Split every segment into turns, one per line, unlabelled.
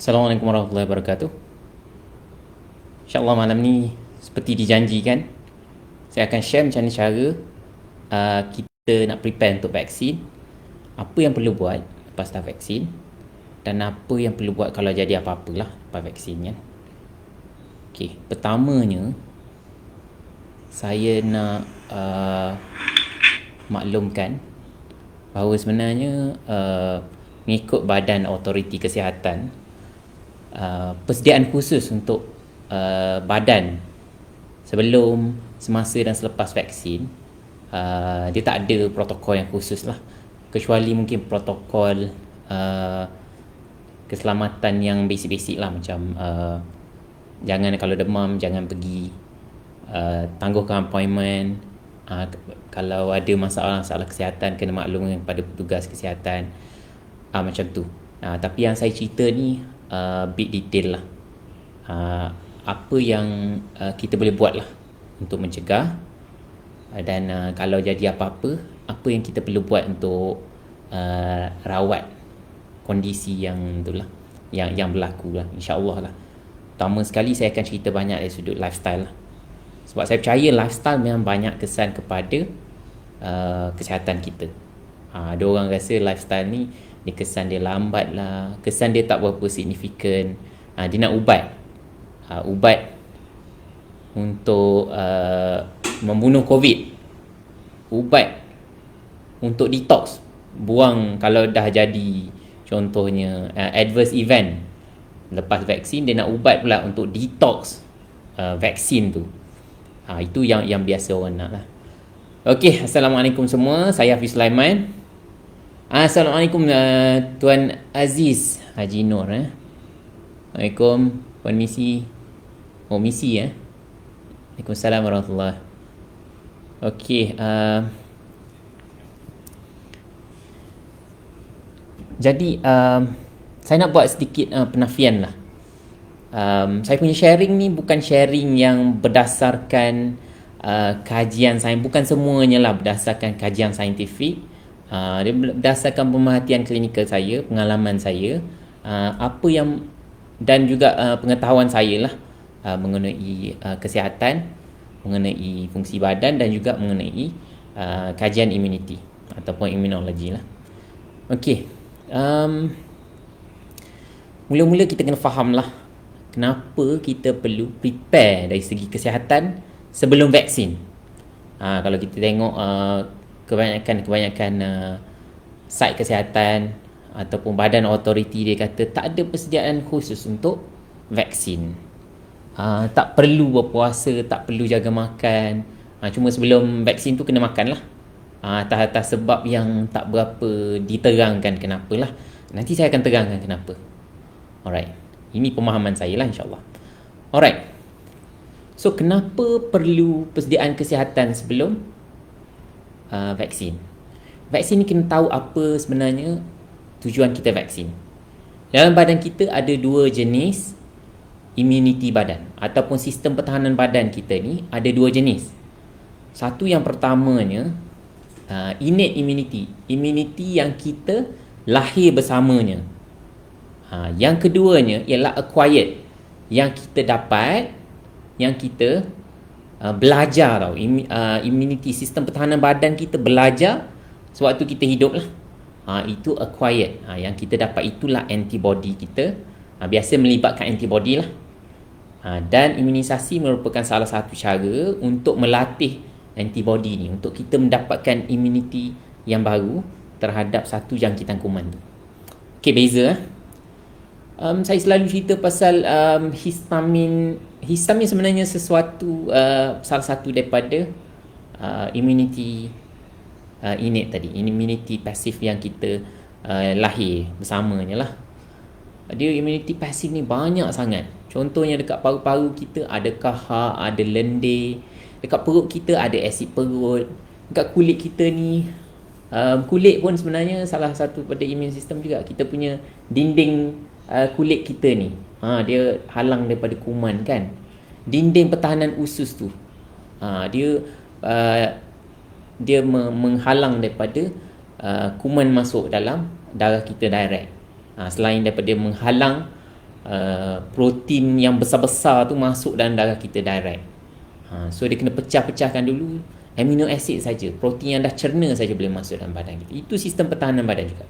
Assalamualaikum warahmatullahi wabarakatuh. InsyaAllah malam ni seperti dijanjikan, saya akan share macam mana cara kita nak prepare untuk vaksin, apa yang perlu buat lepas dah vaksin, dan apa yang perlu buat kalau jadi apa-apalah lepas vaksin kan. Okey, pertamanya saya nak maklumkan bahawa sebenarnya mengikut Badan Autoriti Kesihatan, persediaan khusus untuk badan sebelum, semasa dan selepas vaksin, dia tak ada protokol yang khusus lah, kecuali mungkin protokol keselamatan yang basic-basic lah, macam jangan, kalau demam jangan pergi, tangguhkan appointment, kalau ada masalah kesihatan kena maklumkan kepada petugas kesihatan, macam tu. Tapi yang saya cerita ni big detail lah, apa yang kita boleh buat lah untuk mencegah, dan kalau jadi apa-apa, apa yang kita perlu buat untuk rawat kondisi yang itulah, yang berlaku lah, insyaAllah lah. Pertama sekali saya akan cerita banyak dari sudut lifestyle lah, sebab saya percaya lifestyle memang banyak kesan kepada kesihatan kita. Ada orang rasa lifestyle ni dia kesan dia lambat lah, kesan dia tak berapa signifikan, dia nak ubat untuk membunuh COVID, ubat untuk detox, buang kalau dah jadi contohnya adverse event lepas vaksin, dia nak ubat pula untuk detox vaksin tu. Itu yang biasa orang nak lah. Okey, Assalamualaikum semua, saya Hafiz Sulaiman. Assalamualaikum Tuan Aziz Haji Nur. Assalamualaikum Puan Misi. Oh, Misi ya. Waalaikumsalam warahmatullahi. Okey, jadi saya nak buat sedikit penafian lah. Saya punya sharing ni bukan sharing yang berdasarkan kajian sains, bukan semuanya lah berdasarkan kajian saintifik. Dia berdasarkan pemerhatian klinikal saya, pengalaman saya, apa yang, dan juga pengetahuan saya lah mengenai kesihatan, mengenai fungsi badan, dan juga mengenai kajian immunity ataupun immunologi lah. Okey, mula-mula kita kena faham lah kenapa kita perlu prepare dari segi kesihatan sebelum vaksin. Kalau kita tengok kebanyakan site kesihatan ataupun badan autoriti, dia kata tak ada persediaan khusus untuk vaksin. Tak perlu berpuasa, tak perlu jaga makan, cuma sebelum vaksin tu kena makan lah. Atas sebab yang tak berapa diterangkan kenapalah. Nanti saya akan terangkan kenapa. Alright, ini pemahaman saya lah, insyaAllah. Alright, so kenapa perlu persediaan kesihatan sebelum vaksin? Vaksin ni kena tahu apa sebenarnya tujuan kita vaksin. Dalam badan kita ada dua jenis immunity badan, ataupun sistem pertahanan badan kita ni ada dua jenis. Satu, yang pertamanya innate immunity, immunity yang kita lahir bersamanya. Yang keduanya ialah acquired, yang kita dapat, yang kita belajar tau. Immunity, sistem pertahanan badan kita belajar sewaktu kita hidup lah. Itu acquired. Yang kita dapat itulah antibody kita. Biasa melibatkan antibody lah. Dan imunisasi merupakan salah satu cara untuk melatih antibody ni, untuk kita mendapatkan immunity yang baru terhadap satu jangkitan kuman tu. Okay, beza. Saya selalu cerita pasal histamin. Histamin sebenarnya sesuatu, salah satu daripada immunity innate tadi, immunity pasif yang kita lahir bersamanya lah. Dia immunity pasif ni banyak sangat. Contohnya dekat paru-paru kita ada kahak, ada lendir. Dekat perut kita ada asid perut. Dekat kulit kita ni, kulit pun sebenarnya salah satu pada immune system juga. Kita punya dinding kulit kita ni, dia halang daripada kuman kan. Dinding pertahanan usus tu, dia menghalang daripada kuman masuk dalam darah kita direct. Selain daripada menghalang protein yang besar-besar tu masuk dalam darah kita direct. So dia kena pecah-pecahkan dulu amino acid saja, protein yang dah cerna saja boleh masuk dalam badan kita. Itu sistem pertahanan badan juga.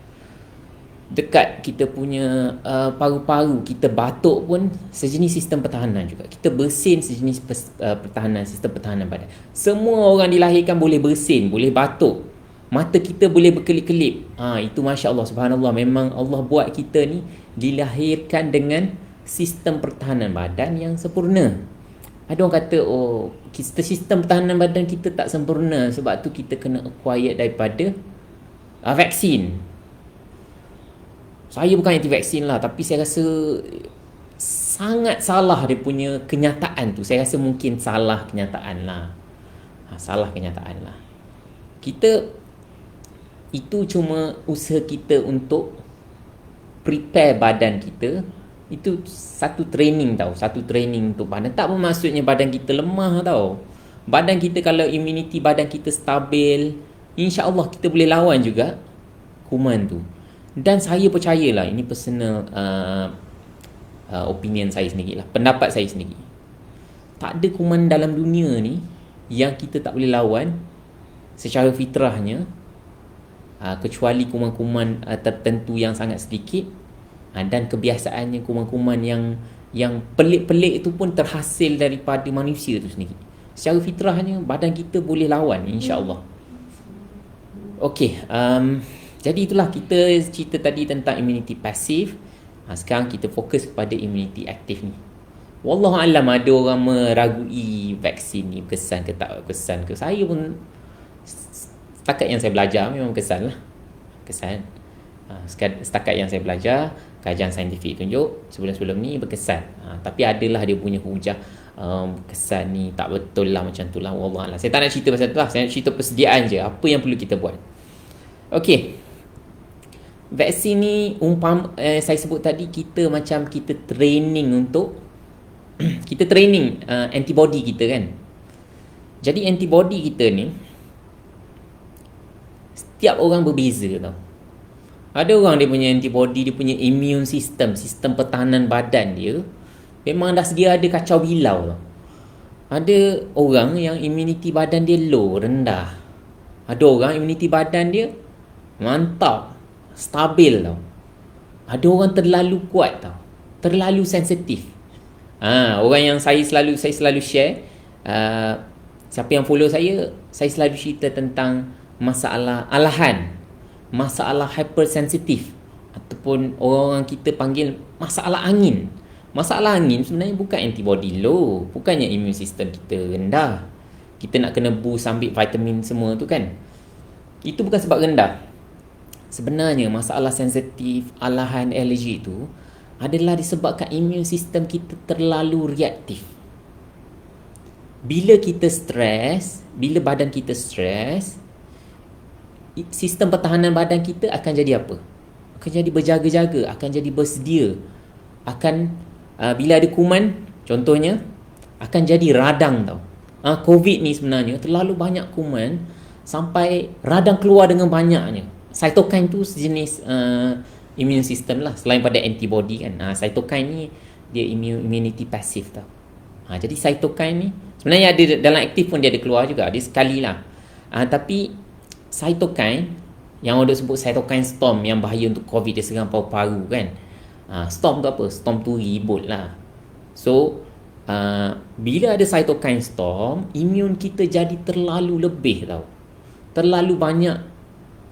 Dekat kita punya paru-paru, kita batuk pun sejenis sistem pertahanan juga. Kita bersin sejenis pertahanan, sistem pertahanan badan. Semua orang dilahirkan boleh bersin, boleh batuk. Mata kita boleh berkelip-kelip. Itu Masya Allah, subhanallah. Memang Allah buat kita ni dilahirkan dengan sistem pertahanan badan yang sempurna. Ada orang kata, sistem pertahanan badan kita tak sempurna, sebab tu kita kena acquired daripada vaksin. Saya bukan anti vaksin lah, tapi saya rasa sangat salah dia punya kenyataan tu. Saya rasa mungkin salah kenyataan lah. Salah kenyataan lah. Kita, itu cuma usaha kita untuk prepare badan kita. Itu satu training tau. Satu training untuk badan. Tak bermaksudnya badan kita lemah tau. Badan kita, kalau immunity badan kita stabil, insya-Allah kita boleh lawan juga kuman tu. Dan saya percayalah, ini personal opinion saya sendiri lah, pendapat saya sendiri, tak ada kuman dalam dunia ni yang kita tak boleh lawan secara fitrahnya, kecuali kuman-kuman tertentu yang sangat sedikit, dan kebiasaannya kuman-kuman yang pelik-pelik itu pun terhasil daripada manusia tu sendiri. Secara fitrahnya badan kita boleh lawan, insya-Allah. Okey, jadi itulah kita cerita tadi tentang immunity pasif. Sekarang kita fokus kepada immunity aktif ni. Wallahualam, ada orang meragui vaksin ni berkesan ke tak berkesan ke. Saya pun setakat yang saya belajar memang berkesan lah. Berkesan. Setakat yang saya belajar, kajian saintifik tunjuk sebelum-sebelum ni berkesan. Tapi adalah dia punya hujah, berkesan ni tak betul lah, macam tu lah. Wallahualam. Saya tak nak cerita pasal tu lah. Saya nak cerita persediaan je. Apa yang perlu kita buat. Okey. Vaksin ni saya sebut tadi, kita macam kita training untuk kita training antibody kita kan. Jadi antibody kita ni setiap orang berbeza tau. Ada orang dia punya antibody, dia punya immune system, sistem pertahanan badan dia memang dah sedia ada kacau bilau tau. Ada orang yang immunity badan dia low, rendah. Ada orang immunity badan dia mantap, stabil tau. Ada orang terlalu kuat tau, terlalu sensitif. Orang yang saya selalu share, siapa yang follow saya selalu cerita tentang masalah masalah hypersensitif, ataupun orang kita panggil masalah angin. Masalah angin sebenarnya bukan antibody low, bukannya immune system kita rendah. Kita nak kena boost, ambil vitamin semua tu kan. Itu bukan sebab rendah. Sebenarnya masalah sensitif, alahan, alergi itu adalah disebabkan immune system kita terlalu reaktif. Bila kita stres, bila badan kita stres, sistem pertahanan badan kita akan jadi apa? Akan jadi berjaga-jaga, akan jadi bersedia. Bila ada kuman, contohnya, akan jadi radang tau. COVID ni sebenarnya terlalu banyak kuman sampai radang keluar dengan banyaknya. Cytokine tu sejenis immune system lah, selain pada antibody kan. Cytokine ni dia immunity pasif tau. Jadi cytokine ni sebenarnya ada dalam aktif pun dia ada keluar juga, dia sekali lah. Tapi cytokine yang orang sebut cytokine storm yang bahaya untuk COVID, dia serang paru-paru kan. Storm tu apa? Storm tu ribut lah. So bila ada cytokine storm, imun kita jadi terlalu lebih tau. Terlalu banyak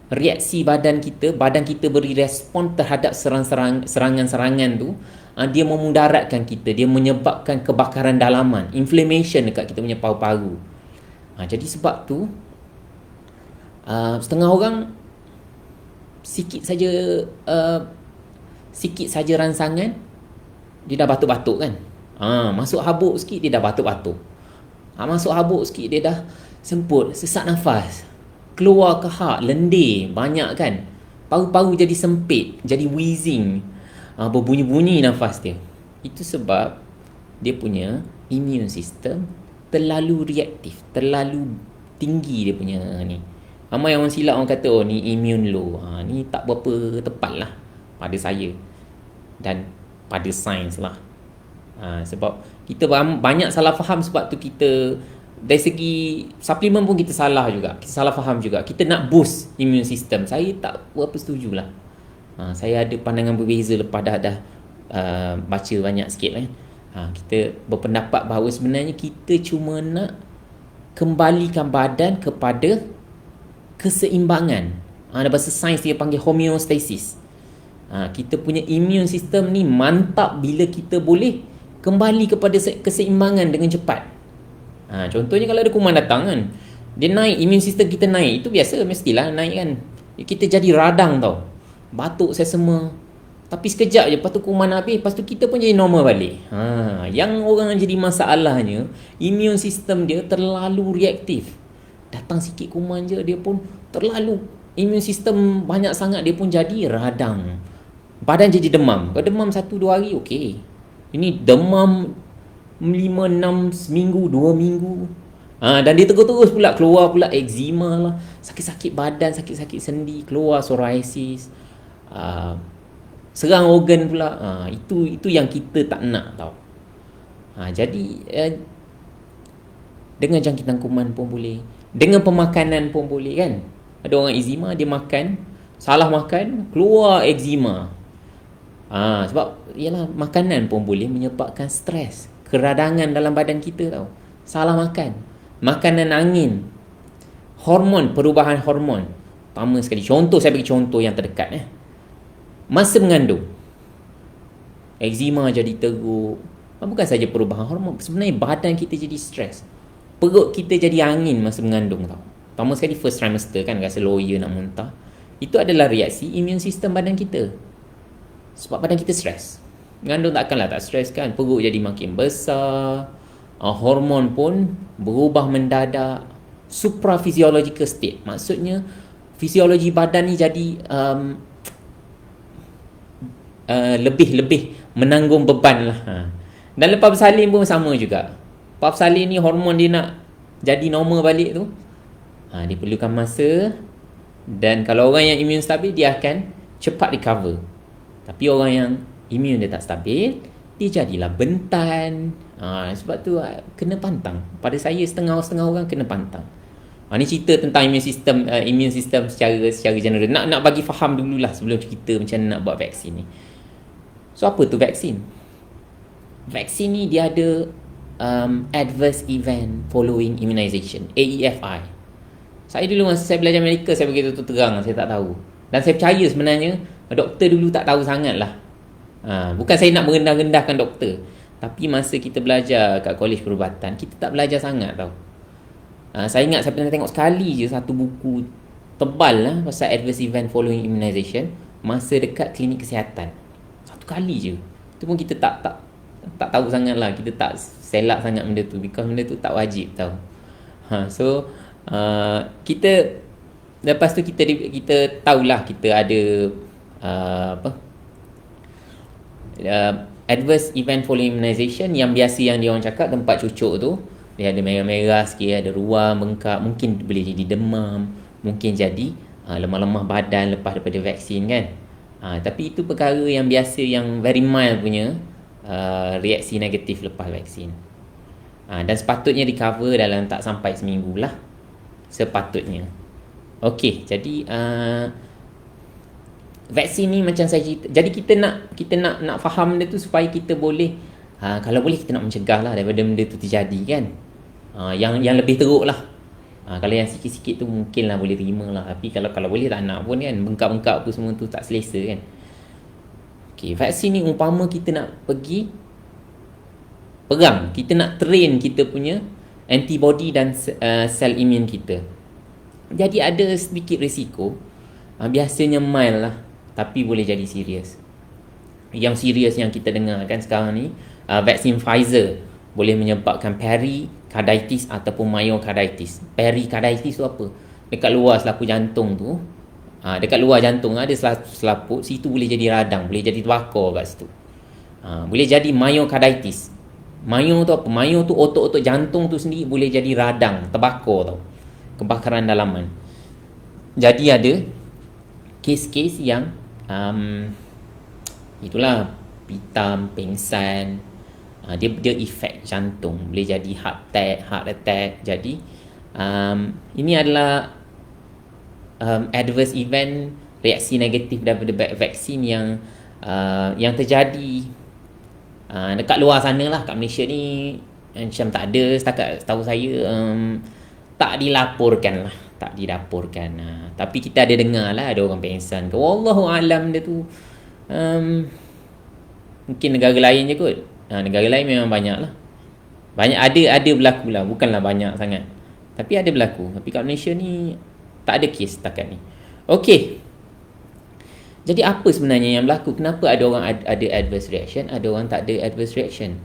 reaksi badan kita beri respon terhadap serangan-serangan tu. Dia memudaratkan kita, dia menyebabkan kebakaran dalaman, inflammation dekat kita punya paru-paru. Jadi sebab tu setengah orang sikit saja rangsangan dia dah batuk-batuk kan. Masuk habuk sikit dia dah batuk-batuk. Masuk habuk sikit dia dah semput, sesak nafas, keluar kehak, lendir banyak kan. Paru-paru jadi sempit, jadi wheezing, berbunyi-bunyi nafas dia. Itu sebab dia punya immune system terlalu reaktif, terlalu tinggi dia punya ni. Ramai orang silap, orang kata ni immune low. Ni tak berapa tepat lah pada saya. Dan pada sains lah. Sebab kita banyak salah faham, sebab tu kita dari segi suplemen pun kita salah juga. Kita salah faham juga. Kita nak boost immune system. Saya tak berapa setuju lah. Saya ada pandangan berbeza lepas dah baca banyak sikit kan. Kita berpendapat bahawa sebenarnya kita cuma nak kembalikan badan kepada keseimbangan. Dalam bahasa sains dia panggil homeostasis. Kita punya immune system ni mantap bila kita boleh kembali kepada keseimbangan dengan cepat. Contohnya kalau ada kuman datang kan, dia naik, immune system kita naik, itu biasa, mestilah naik kan. Kita jadi radang tau, batuk sesama. Tapi sekejap je, lepas tu kuman habis, lepas tu kita pun jadi normal balik. Yang orang jadi masalahnya, immune system dia terlalu reaktif. Datang sikit kuman je, dia pun terlalu, immune system banyak sangat, dia pun jadi radang. Badan jadi demam. Kalau demam 1-2 hari, okey. Ini demam 5-6 seminggu, 2 minggu. Dan dia terus pula keluar pula eczema lah, sakit-sakit badan, sakit-sakit sendi, keluar psoriasis, serang organ pula. Itu yang kita tak nak tau. Jadi dengan jangkitan kuman pun boleh, dengan pemakanan pun boleh kan. Ada orang eczema, dia makan, salah makan, keluar eczema. Sebab ialah makanan pun boleh menyebabkan stres, keradangan dalam badan kita tau. Salah makan, makanan angin, hormon, perubahan hormon. Pertama sekali, contoh, saya bagi contoh yang terdekat. Masa mengandung, eczema jadi teruk. Bukan saja perubahan hormon, sebenarnya badan kita jadi stres. Perut kita jadi angin masa mengandung tau. Pertama sekali first trimester kan, rasa loya nak muntah. Itu adalah reaksi immune system badan kita. Sebab badan kita stres. Mengandung takkanlah tak stres kan. Perut jadi makin besar, hormon pun berubah mendadak. Supraphysiological state, maksudnya fisiologi badan ni jadi lebih menanggung beban lah. Dan lepas bersalin pun sama juga. Lepas bersalin ni hormon dia nak jadi normal balik tu, dia perlukan masa. Dan kalau orang yang immune stabil, dia akan cepat recover. Tapi orang yang immune dia tak stabil, dia jadilah bentan. Sebab tu kena pantang. Pada saya setengah orang kena pantang. Ni cerita tentang immune system secara general. Nak bagi faham dululah sebelum cerita macam mana nak buat vaksin ni. So apa tu vaksin? Vaksin ni dia ada adverse event following immunization, AEFI. Saya dulu masa saya belajar Amerika, saya begitu terang, saya tak tahu. Dan saya percaya sebenarnya doktor dulu tak tahu sangat lah. Bukan saya nak merendah-rendahkan doktor, tapi masa kita belajar kat kolej perubatan, kita tak belajar sangat tau. Saya ingat saya pernah tengok sekali je satu buku tebal lah pasal adverse event following immunization masa dekat klinik kesihatan. Satu kali je. Itu pun kita tak tahu sangat lah. Kita tak selak sangat benda tu, because benda tu tak wajib tau. So kita lepas tu kita tahulah kita ada adverse event following immunization yang biasa yang dia orang cakap tempat cucuk tu dia ada merah-merah sikit, ada ruam, bengkak, mungkin boleh jadi demam, mungkin jadi lemah-lemah badan lepas daripada vaksin kan. Tapi itu perkara yang biasa, yang very mild punya reaksi negatif lepas vaksin. Dan sepatutnya recover dalam tak sampai seminggu lah, sepatutnya. Okey, jadi vaksin ni macam saya cerita, jadi kita nak faham benda tu supaya kita boleh kalau boleh kita nak mencegah lah daripada benda tu terjadi kan. Yang lebih teruk lah. Kalau yang sikit-sikit tu mungkin lah boleh terima lah, tapi kalau boleh tak nak pun kan, bengkak-bengkak apa semua tu tak selesa kan. Okey, vaksin ni umpama kita nak pergi perang, kita nak train kita punya antibody dan sel imun kita. Jadi ada sedikit risiko, biasanya mild lah, tapi boleh jadi serius. Yang serius yang kita dengar kan sekarang ni, vaksin Pfizer boleh menyebabkan pericarditis ataupun myocarditis. Pericarditis tu apa? Dekat luar selaput jantung tu, dekat luar jantung ada selaput, situ boleh jadi radang, boleh jadi terbakar kat situ. Boleh jadi myocarditis. Myo tu apa? Myo tu otot-otot jantung tu sendiri boleh jadi radang, terbakar tau. Kebakaran dalaman. Jadi ada kes-kes yang itulah pitam, pingsan. Dia efek jantung, boleh jadi heart attack. Jadi ini adalah adverse event, reaksi negatif daripada vaksin yang terjadi dekat luar sana lah. Kat Malaysia ni macam tak ada, setakat tahu saya tak dilaporkan lah, tak dilaporkan. Tapi kita ada dengar lah ada orang pengsan ke, wallahu alam dia tu. Mungkin negara lain je kot. Negara lain memang banyak lah, banyak, ada berlaku lah, bukanlah banyak sangat, tapi ada berlaku. Tapi kat Malaysia ni tak ada kes setakat ni. Okey, jadi apa sebenarnya yang berlaku? Kenapa ada orang ada adverse reaction, ada orang tak ada adverse reaction?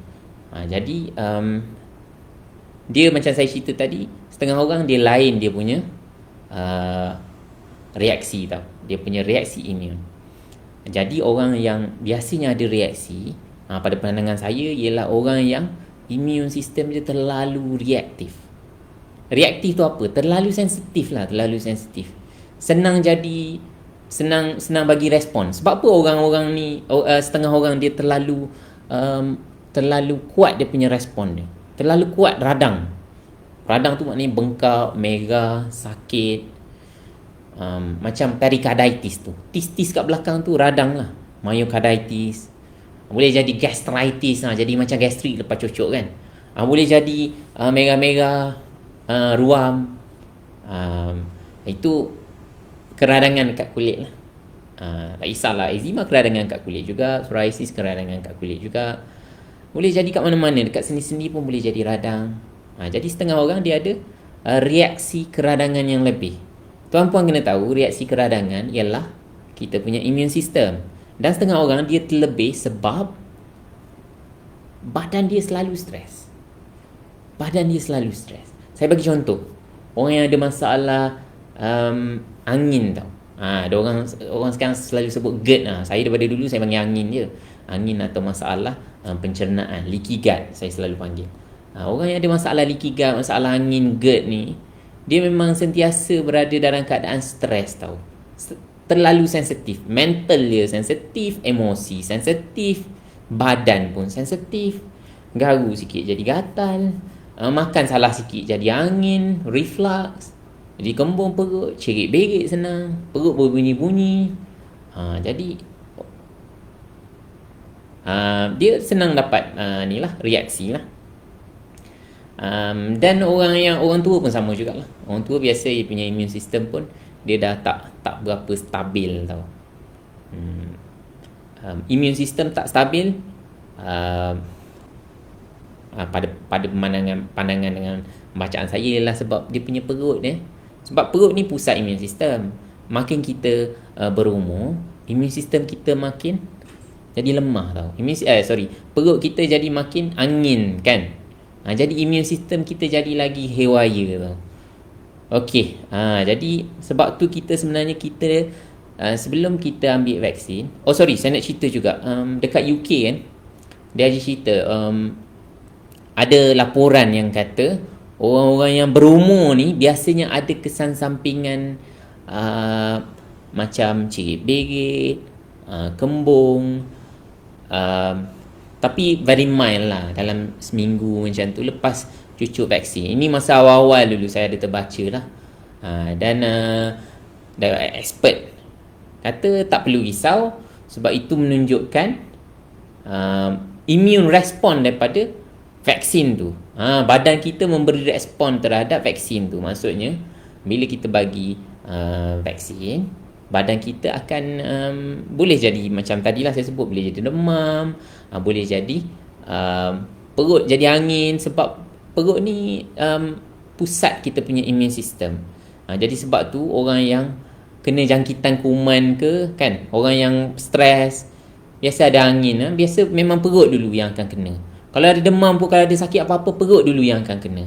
Jadi dia macam saya cerita tadi, setengah orang dia lain dia punya reaksi tau. Dia punya reaksi imun. Jadi orang yang biasanya ada reaksi, pada pandangan saya, ialah orang yang immune system dia terlalu reaktif. Reaktif tu apa? Terlalu sensitif lah, terlalu sensitif. Senang bagi respon. Sebab apa orang-orang ni, setengah orang dia terlalu kuat dia punya respon dia. Terlalu kuat radang. Radang tu maknanya bengkak, merah, sakit. Macam pericarditis tu. Tis-tis kat belakang tu radang lah. Myocarditis. Boleh jadi gastritis, jadi macam gastrik lepas cocok kan. Boleh jadi merah-merah, ruam. Itu keradangan kat kulit lah. Tak kisahlah, eczema keradangan kat kulit juga, psoriasis keradangan kat kulit juga. Boleh jadi kat mana-mana, dekat sendi-sendi pun boleh jadi radang. Jadi setengah orang dia ada reaksi keradangan yang lebih. Tuan-puan kena tahu, reaksi keradangan ialah kita punya immune system. Dan setengah orang dia terlebih sebab badan dia selalu stres. Badan dia selalu stres. Saya bagi contoh. Orang yang ada masalah angin tau. Ada orang sekarang selalu sebut GERD. Saya daripada dulu saya panggil angin je. Angin atau masalah pencernaan, leaky gut saya selalu panggil. Orang yang ada masalah leaky gut, masalah angin, GERD ni, dia memang sentiasa berada dalam keadaan stres tau. Terlalu sensitif. Mental dia sensitif, emosi sensitif, badan pun sensitif. Garu sikit jadi gatal, makan salah sikit jadi angin, reflux, jadi kembung perut, cerit-berit senang, perut berbunyi-bunyi. Jadi dia senang dapat ni lah, reaksi lah. Dan orang tua pun sama jugalah. Orang tua biasa dia punya immune system pun dia dah tak berapa stabil tau. Immune system tak stabil, pada pandangan dengan bacaan saya ialah sebab dia punya perut dia. Sebab perut ni pusat immune system. Makin kita berumur, immune system kita makin jadi lemah tau. Perut kita jadi makin angin kan. Jadi immune system kita jadi lagi haywire tau. Okey, jadi sebab tu kita sebenarnya sebelum kita ambil vaksin, saya nak cerita juga, dekat UK kan, dia ada cerita, ada laporan yang kata orang-orang yang berumur ni biasanya ada kesan sampingan macam cerit-berit, kembung, tapi very mild lah, dalam seminggu macam tu lepas cucuk vaksin. Ini masa awal-awal dulu saya ada terbaca lah. Dan expert kata tak perlu risau, sebab itu menunjukkan immune respon daripada vaksin tu. Badan kita memberi respon terhadap vaksin tu. Maksudnya bila kita bagi vaksin, badan kita akan boleh jadi macam tadilah saya sebut, boleh jadi demam, boleh jadi perut jadi angin, sebab perut ni pusat kita punya immune system. Jadi sebab tu orang yang kena jangkitan kuman ke kan, orang yang stres, biasa ada angin, biasa memang perut dulu yang akan kena. Kalau ada demam pun, kalau ada sakit apa-apa, perut dulu yang akan kena.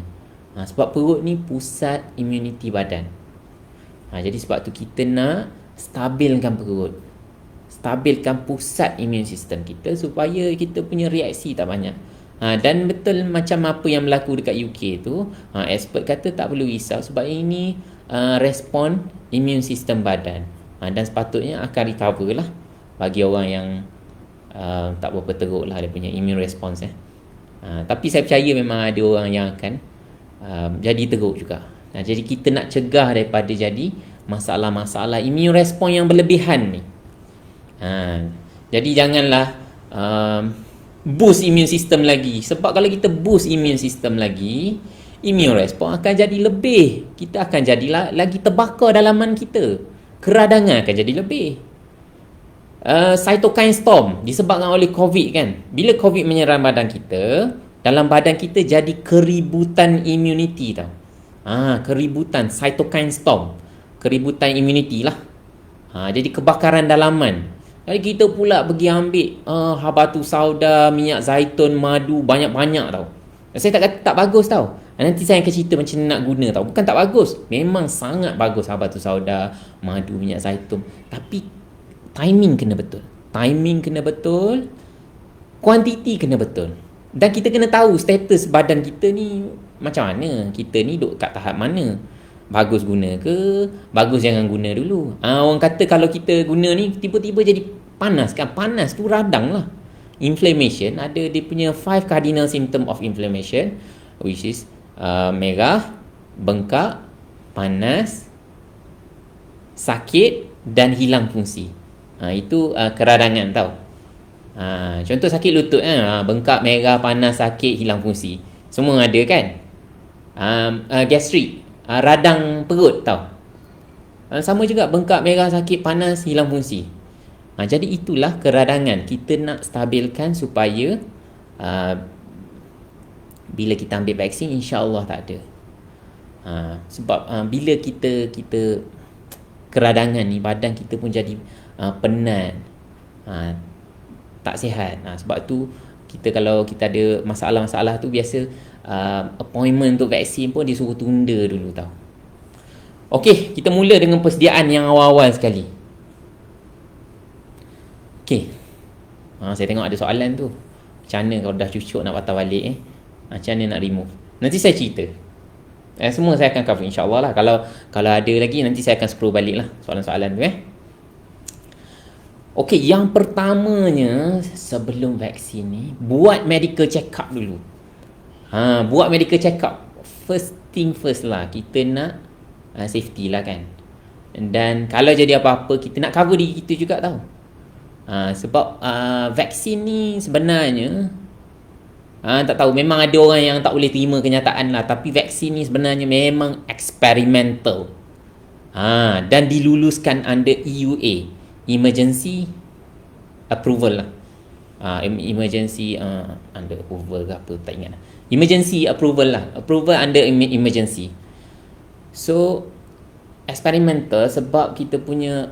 Sebab perut ni pusat immunity badan. Jadi sebab tu kita nak stabilkan perut, stabilkan pusat immune system kita supaya kita punya reaksi tak banyak. Dan betul macam apa yang berlaku dekat UK tu, expert kata tak perlu risau, sebab ini respon immune system badan, dan sepatutnya akan recover lah bagi orang yang tak berapa teruk lah dia punya immune response. Tapi saya percaya memang ada orang yang akan jadi teruk juga. Jadi kita nak cegah daripada jadi masalah-masalah immune response yang berlebihan ni. Jadi janganlah boost immune system lagi. Sebab kalau kita boost immune system lagi, immune response akan jadi lebih. Kita akan jadi lagi terbakar dalaman kita. Keradangan akan jadi lebih. Cytokine storm disebabkan oleh COVID kan. Bila COVID menyerang badan kita, dalam badan kita jadi keributan immunity tau. Keributan cytokine storm. Keributan immunity lah. Jadi kebakaran dalaman. Jadi kita pula pergi ambil habatus sauda, minyak zaitun, madu banyak-banyak tau. Saya tak kata tak bagus tau. Nanti saya akan cerita macam nak guna tau. Bukan tak bagus. Memang sangat bagus habatus sauda, madu, minyak zaitun. Tapi timing kena betul. Timing kena betul. Kuantiti kena betul. Dan kita kena tahu status badan kita ni macam mana. Kita ni duduk kat tahap mana. Bagus guna ke? Bagus jangan guna dulu. Orang kata kalau kita guna ni tiba-tiba jadi panas kan. Panas tu radang lah. Inflammation ada dia punya 5 cardinal symptom of inflammation, which is merah, bengkak, panas, sakit dan hilang fungsi. Itu keradangan tau. Contoh sakit lutut bengkak, merah, panas, sakit, hilang fungsi. Semua ada kan. Gastrik, radang perut tau. Sama juga bengkak, merah, sakit, panas, hilang fungsi. Jadi itulah keradangan. Kita nak stabilkan supaya bila kita ambil vaksin insya-Allah tak ada. Sebab bila kita keradangan ni, badan kita pun jadi penat, tak sihat. Sebab tu kalau kita ada masalah-masalah tu biasa appointment untuk vaksin pun disuruh tunda dulu tau. Okey, kita mula dengan persediaan yang awal-awal sekali. Okey. Saya tengok ada soalan tu. Macam mana kalau dah cucuk nak patah balik macam mana nak remove? Nanti saya cerita. Semua saya akan cover insya-Allah lah. Kalau ada lagi nanti saya akan scroll balik lah soalan-soalan tu Okey, yang pertamanya sebelum vaksin ni buat medical check up dulu. Buat medical check up. First thing first lah, kita nak safety lah kan. Dan kalau jadi apa-apa kita nak cover diri kita juga tau. Sebab vaksin ni sebenarnya tak tahu, memang ada orang yang tak boleh terima kenyataan lah. Tapi vaksin ni sebenarnya memang experimental. Dan diluluskan under EUA, Emergency Approval lah. Emergency under approval ke apa, tak ingat lah. Emergency approval lah. Approval under emergency. So experimental sebab kita punya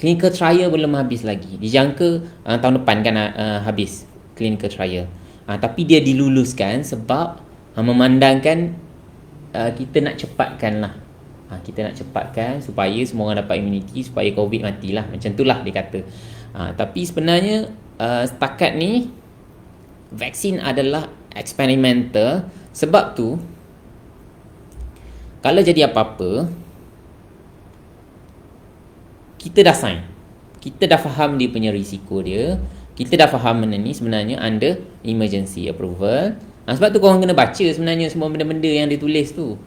clinical trial belum habis lagi. Dijangka tahun depan kan habis clinical trial. Tapi dia diluluskan sebab memandangkan kita nak cepatkan lah. Kita nak cepatkan supaya semua orang dapat immunity, supaya COVID matilah. Macam itulah dia kata. Tapi sebenarnya setakat ni vaksin adalah experimental. Sebab tu kalau jadi apa-apa kita dah sign. Kita dah faham dia punya risiko dia. Kita dah faham benda ni sebenarnya under emergency approval. Sebab tu korang kena baca sebenarnya semua benda-benda yang dia tulis tu.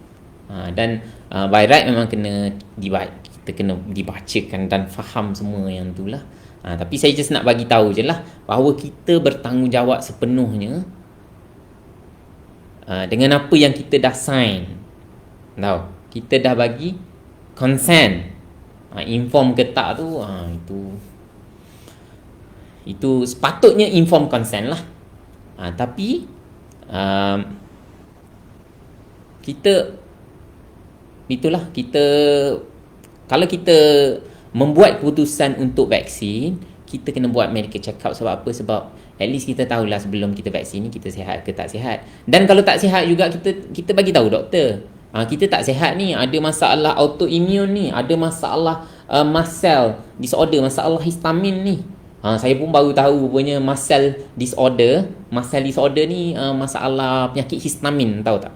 Dan by right memang kita kena dibacakan dan faham semua yang tu lah. Tapi saya just nak bagi tahu je lah bahawa kita bertanggungjawab sepenuhnya dengan apa yang kita dah sign. Tahu? Kita dah bagi consent. Inform ke tak tu itu sepatutnya inform consent lah. Tapi kita itulah, kita kalau kita membuat keputusan untuk vaksin, kita kena buat medical check up. Sebab apa? Sebab at least kita tahulah sebelum kita vaksin ni kita sihat ke tak sihat. Dan kalau tak sihat juga kita bagi tahu doktor. Kita tak sihat ni, ada masalah autoimmune ni, ada masalah mast cell disorder, masalah histamin ni. Saya pun baru tahu rupanya mast cell disorder ni masalah penyakit histamin, tahu tak?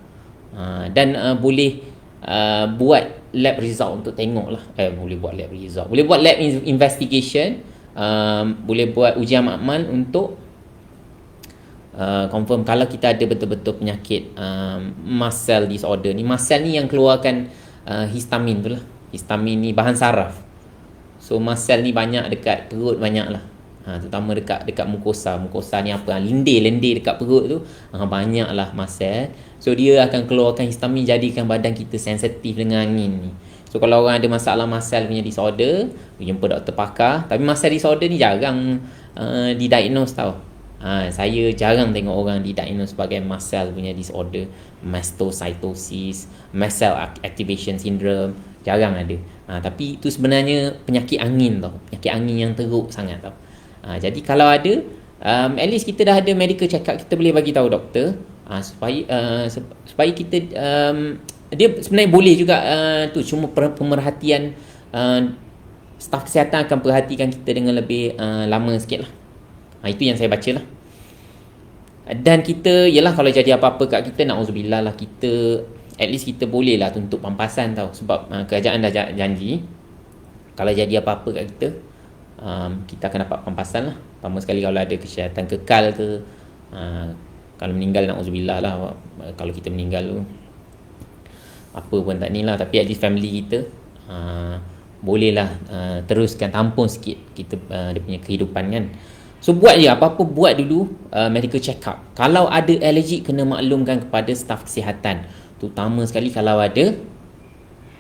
Dan boleh buat lab result untuk tengok lah. Boleh buat lab result, boleh buat lab investigation boleh buat ujian makmal untuk confirm kalau kita ada betul-betul penyakit mast cell disorder ni. Mast cell ni yang keluarkan histamin tu lah. Histamin ni bahan saraf. So mast cell ni banyak dekat perut, banyak lah. Terutama dekat mukosa. Mukosa ni apa? Lendir dekat perut tu. Banyak lah mast cell. So dia akan keluarkan histamin, jadikan badan kita sensitif dengan angin ni. So kalau orang ada masalah mast cell punya disorder, jumpa doktor pakar. Tapi mast cell disorder ni jarang didiagnose tau. Saya jarang tengok orang didiagnose sebagai mast cell punya disorder, mastocytosis, mast cell activation syndrome, jarang ada. Tapi itu sebenarnya penyakit angin tau, penyakit angin yang teruk sangat tau. Jadi kalau ada, at least kita dah ada medical check up, kita boleh bagi tahu doktor supaya kita dia sebenarnya boleh juga tu, cuma pemerhatian staf kesihatan akan perhatikan kita dengan lebih lama sikit lah. Itu yang saya baca lah. Dan kita, yelah kalau jadi apa-apa kat kita, na'udzubillah lah, kita at least kita boleh lah tuntut pampasan tau. Sebab kerajaan dah janji kalau jadi apa-apa kat kita, kita akan dapat pampasan lah. Pertama sekali kalau ada kesihatan kekal ke, kalau meninggal, na'udzubillah lah, kalau kita meninggal tu apa pun tak ni lah, tapi at least family kita bolehlah teruskan, tampung sikit kita dia punya kehidupan kan. So buat je apa-apa, buat dulu medical check up. Kalau ada allergic, kena maklumkan kepada staf kesihatan, terutama sekali kalau ada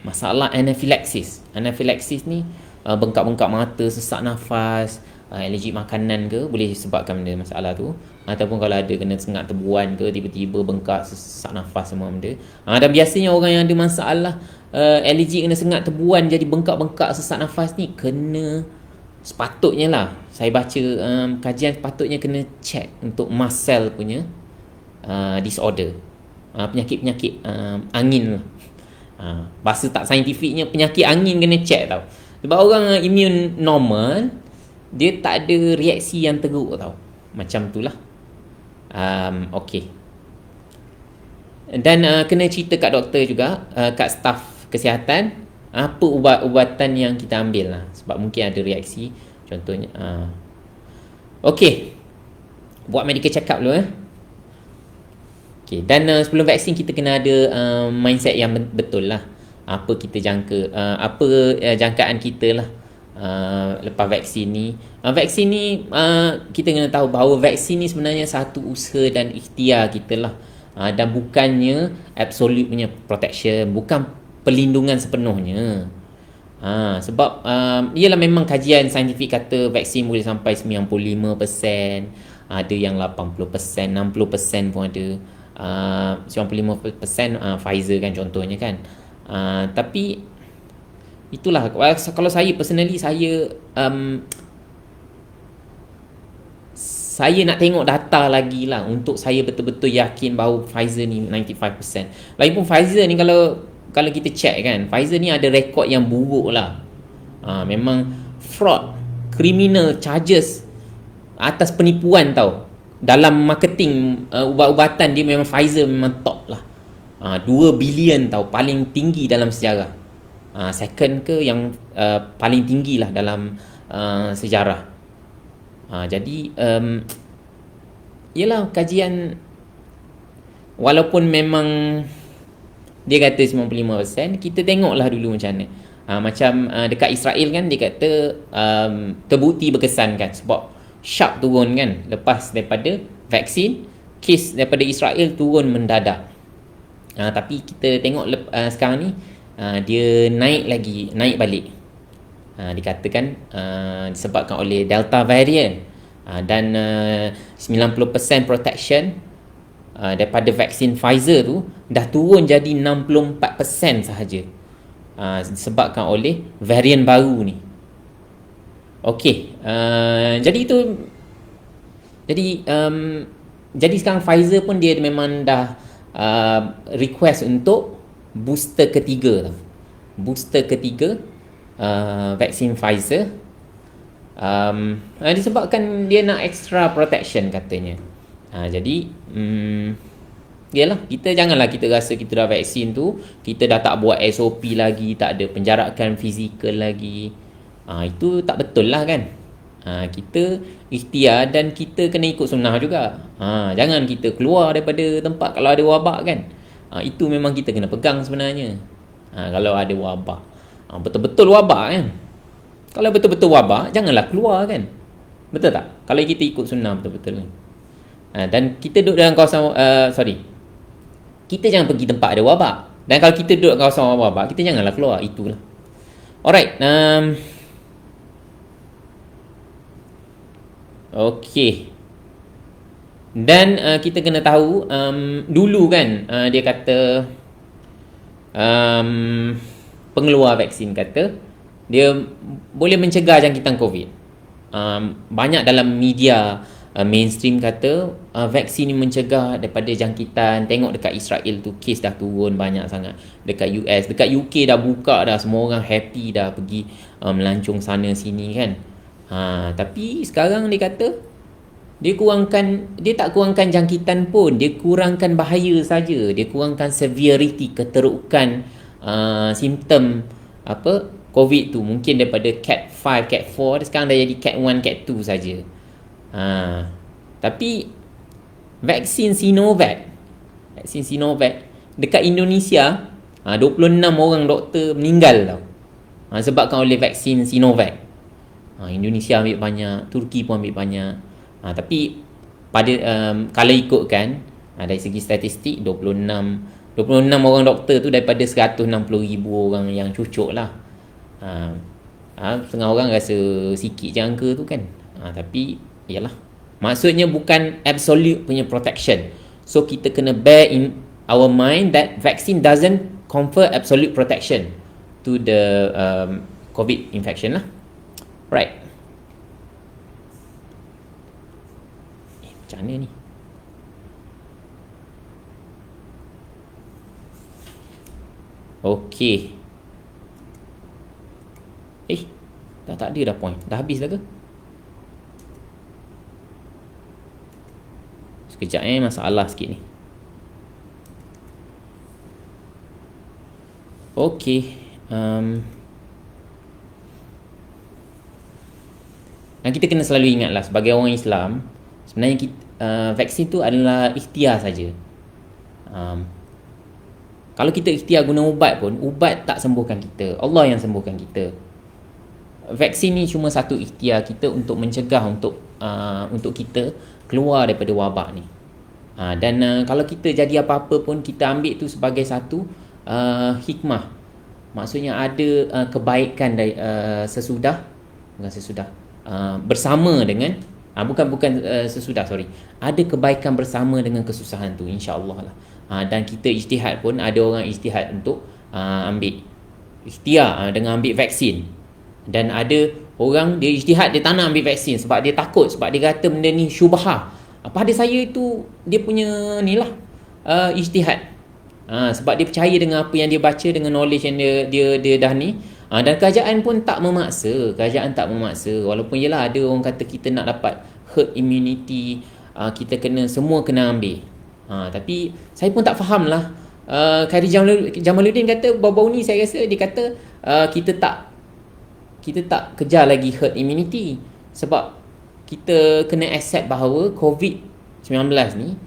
masalah anaphylaxis. Anaphylaxis ni bengkak-bengkak mata, sesak nafas, allergic makanan ke, boleh sebabkan benda masalah tu. Ataupun kalau ada kena sengat tebuan ke, tiba-tiba bengkak, sesak nafas, semua benda. Dan biasanya orang yang ada masalah allergic kena sengat tebuan jadi bengkak-bengkak, sesak nafas ni, kena sepatutnya lah, saya baca kajian, sepatutnya kena check untuk mast cell punya disorder, penyakit-penyakit angin lah. Bahasa tak saintifiknya, penyakit angin kena check tau. Sebab orang immune normal, dia tak ada reaksi yang teruk tau. Macam tu lah. Okay. Dan kena cerita kat doktor juga, kat staf kesihatan, apa ubat-ubatan yang kita ambil lah. Sebab mungkin ada reaksi. Contohnya okay, buat medical check up dulu okay. Dan sebelum vaksin kita kena ada mindset yang betul lah. Apa kita jangka, apa jangkaan kita lah lepas vaksin ni. Vaksin ni kita kena tahu bahawa vaksin ni sebenarnya satu usaha dan ikhtiar kita lah, dan bukannya absolute punya protection, bukan perlindungan sepenuhnya. Sebab ialah memang kajian saintifik kata vaksin boleh sampai 95%, ada yang 80%, 60% pun ada. 95% Pfizer kan contohnya kan. Tapi itulah, kalau saya personally, saya nak tengok data lagi lah untuk saya betul-betul yakin bahawa Pfizer ni 95%. Lagipun Pfizer ni kalau kita check kan, Pfizer ni ada rekod yang buruk lah. Memang fraud, criminal charges atas penipuan tau. Dalam marketing ubat-ubatan dia, memang Pfizer memang top lah. 2 bilion tau, paling tinggi dalam sejarah. Second ke yang paling tinggi lah dalam sejarah. Jadi yelah, kajian walaupun memang dia kata 95%, kita tengoklah dulu macam mana. Macam dekat Israel kan, dia kata terbukti berkesan kan, sebab sharp turun kan. Lepas daripada vaksin, kes daripada Israel turun mendadak. Tapi kita tengok sekarang ni, dia naik balik. Dikatakan disebabkan oleh Delta variant, dan 90% protection daripada vaksin Pfizer tu dah turun jadi 64% sahaja, disebabkan oleh varian baru ni. Okey, jadi sekarang Pfizer pun dia memang dah request untuk booster ketiga. Booster ketiga vaksin Pfizer, disebabkan dia nak extra protection katanya. Jadi yalah, kita janganlah kita rasa kita dah vaksin tu, kita dah tak buat SOP lagi, tak ada penjarakan fizikal lagi. Itu tak betul lah kan. Kita ikhtiar dan kita kena ikut sunnah juga. Jangan kita keluar daripada tempat kalau ada wabak kan. Itu memang kita kena pegang sebenarnya. Kalau ada wabak, betul-betul wabak kan. Kalau betul-betul wabak, janganlah keluar kan. Betul tak? Kalau kita ikut sunnah betul-betul kan. Dan kita duduk dalam kawasan kita jangan pergi tempat ada wabak. Dan kalau kita duduk dalam kawasan wabak, kita janganlah keluar. Itulah. Alright. Okey. Dan kita kena tahu dulu kan dia kata pengeluar vaksin kata dia boleh mencegah jangkitan COVID. Banyak dalam media mainstream kata vaksin ni mencegah daripada jangkitan. Tengok dekat Israel tu kes dah turun banyak sangat. Dekat US, dekat UK dah buka dah, semua orang happy dah pergi melancong sana sini kan. Tapi sekarang dia kata dia tak kurangkan jangkitan pun, dia kurangkan bahaya saja, dia kurangkan severity, keterukan simptom COVID tu mungkin daripada Cat 5, Cat 4 sekarang dah jadi Cat 1, Cat 2 saja. Tapi vaksin Sinovac dekat Indonesia 26 orang doktor meninggal tau, sebabkan oleh vaksin Sinovac. Indonesia ambil banyak, Turki pun ambil banyak. Tapi pada kalau ikutkan dari segi statistik 26 orang doktor tu daripada 160,000 orang yang cucuk lah. Setengah orang rasa sikit je angka tu kan. Tapi yalah, maksudnya bukan absolute punya protection. So kita kena bear in our mind that vaccine doesn't confer absolute protection to the COVID infection lah. Right. Macam mana ni? Okey. Dah tak ada dah point. Dah habis dah ke? Sekejap masalah sikit ni. Okey. Dan kita kena selalu ingatlah sebagai orang Islam, sebenarnya vaksin tu adalah ikhtiar saja. Kalau kita ikhtiar guna ubat pun, ubat tak sembuhkan kita, Allah yang sembuhkan kita. Vaksin ni cuma satu ikhtiar kita untuk mencegah untuk kita keluar daripada wabak ni. Dan kalau kita jadi apa-apa pun, kita ambil tu sebagai satu hikmah. Maksudnya ada kebaikan dari bersama dengan sesudah ada kebaikan bersama dengan kesusahan tu, insya-Allah lah. Dan kita ijtihad pun, ada orang ijtihad untuk ambil ikhtiar dengan ambil vaksin, dan ada orang dia ijtihad dia tak nak ambil vaksin sebab dia takut, sebab dia kata benda ni syubhah. Pada saya itu dia punya ni lah ijtihad. Sebab dia percaya dengan apa yang dia baca, dengan knowledge yang dia dah ni. Dan kerajaan pun tak memaksa. Walaupun yelah ada orang kata kita nak dapat herd immunity, kita semua kena ambil. Tapi saya pun tak faham lah. Khairi Jamaluddin kata baru-baru ni, saya rasa dia kata kita tak kejar lagi herd immunity, sebab kita kena accept bahawa COVID-19 ni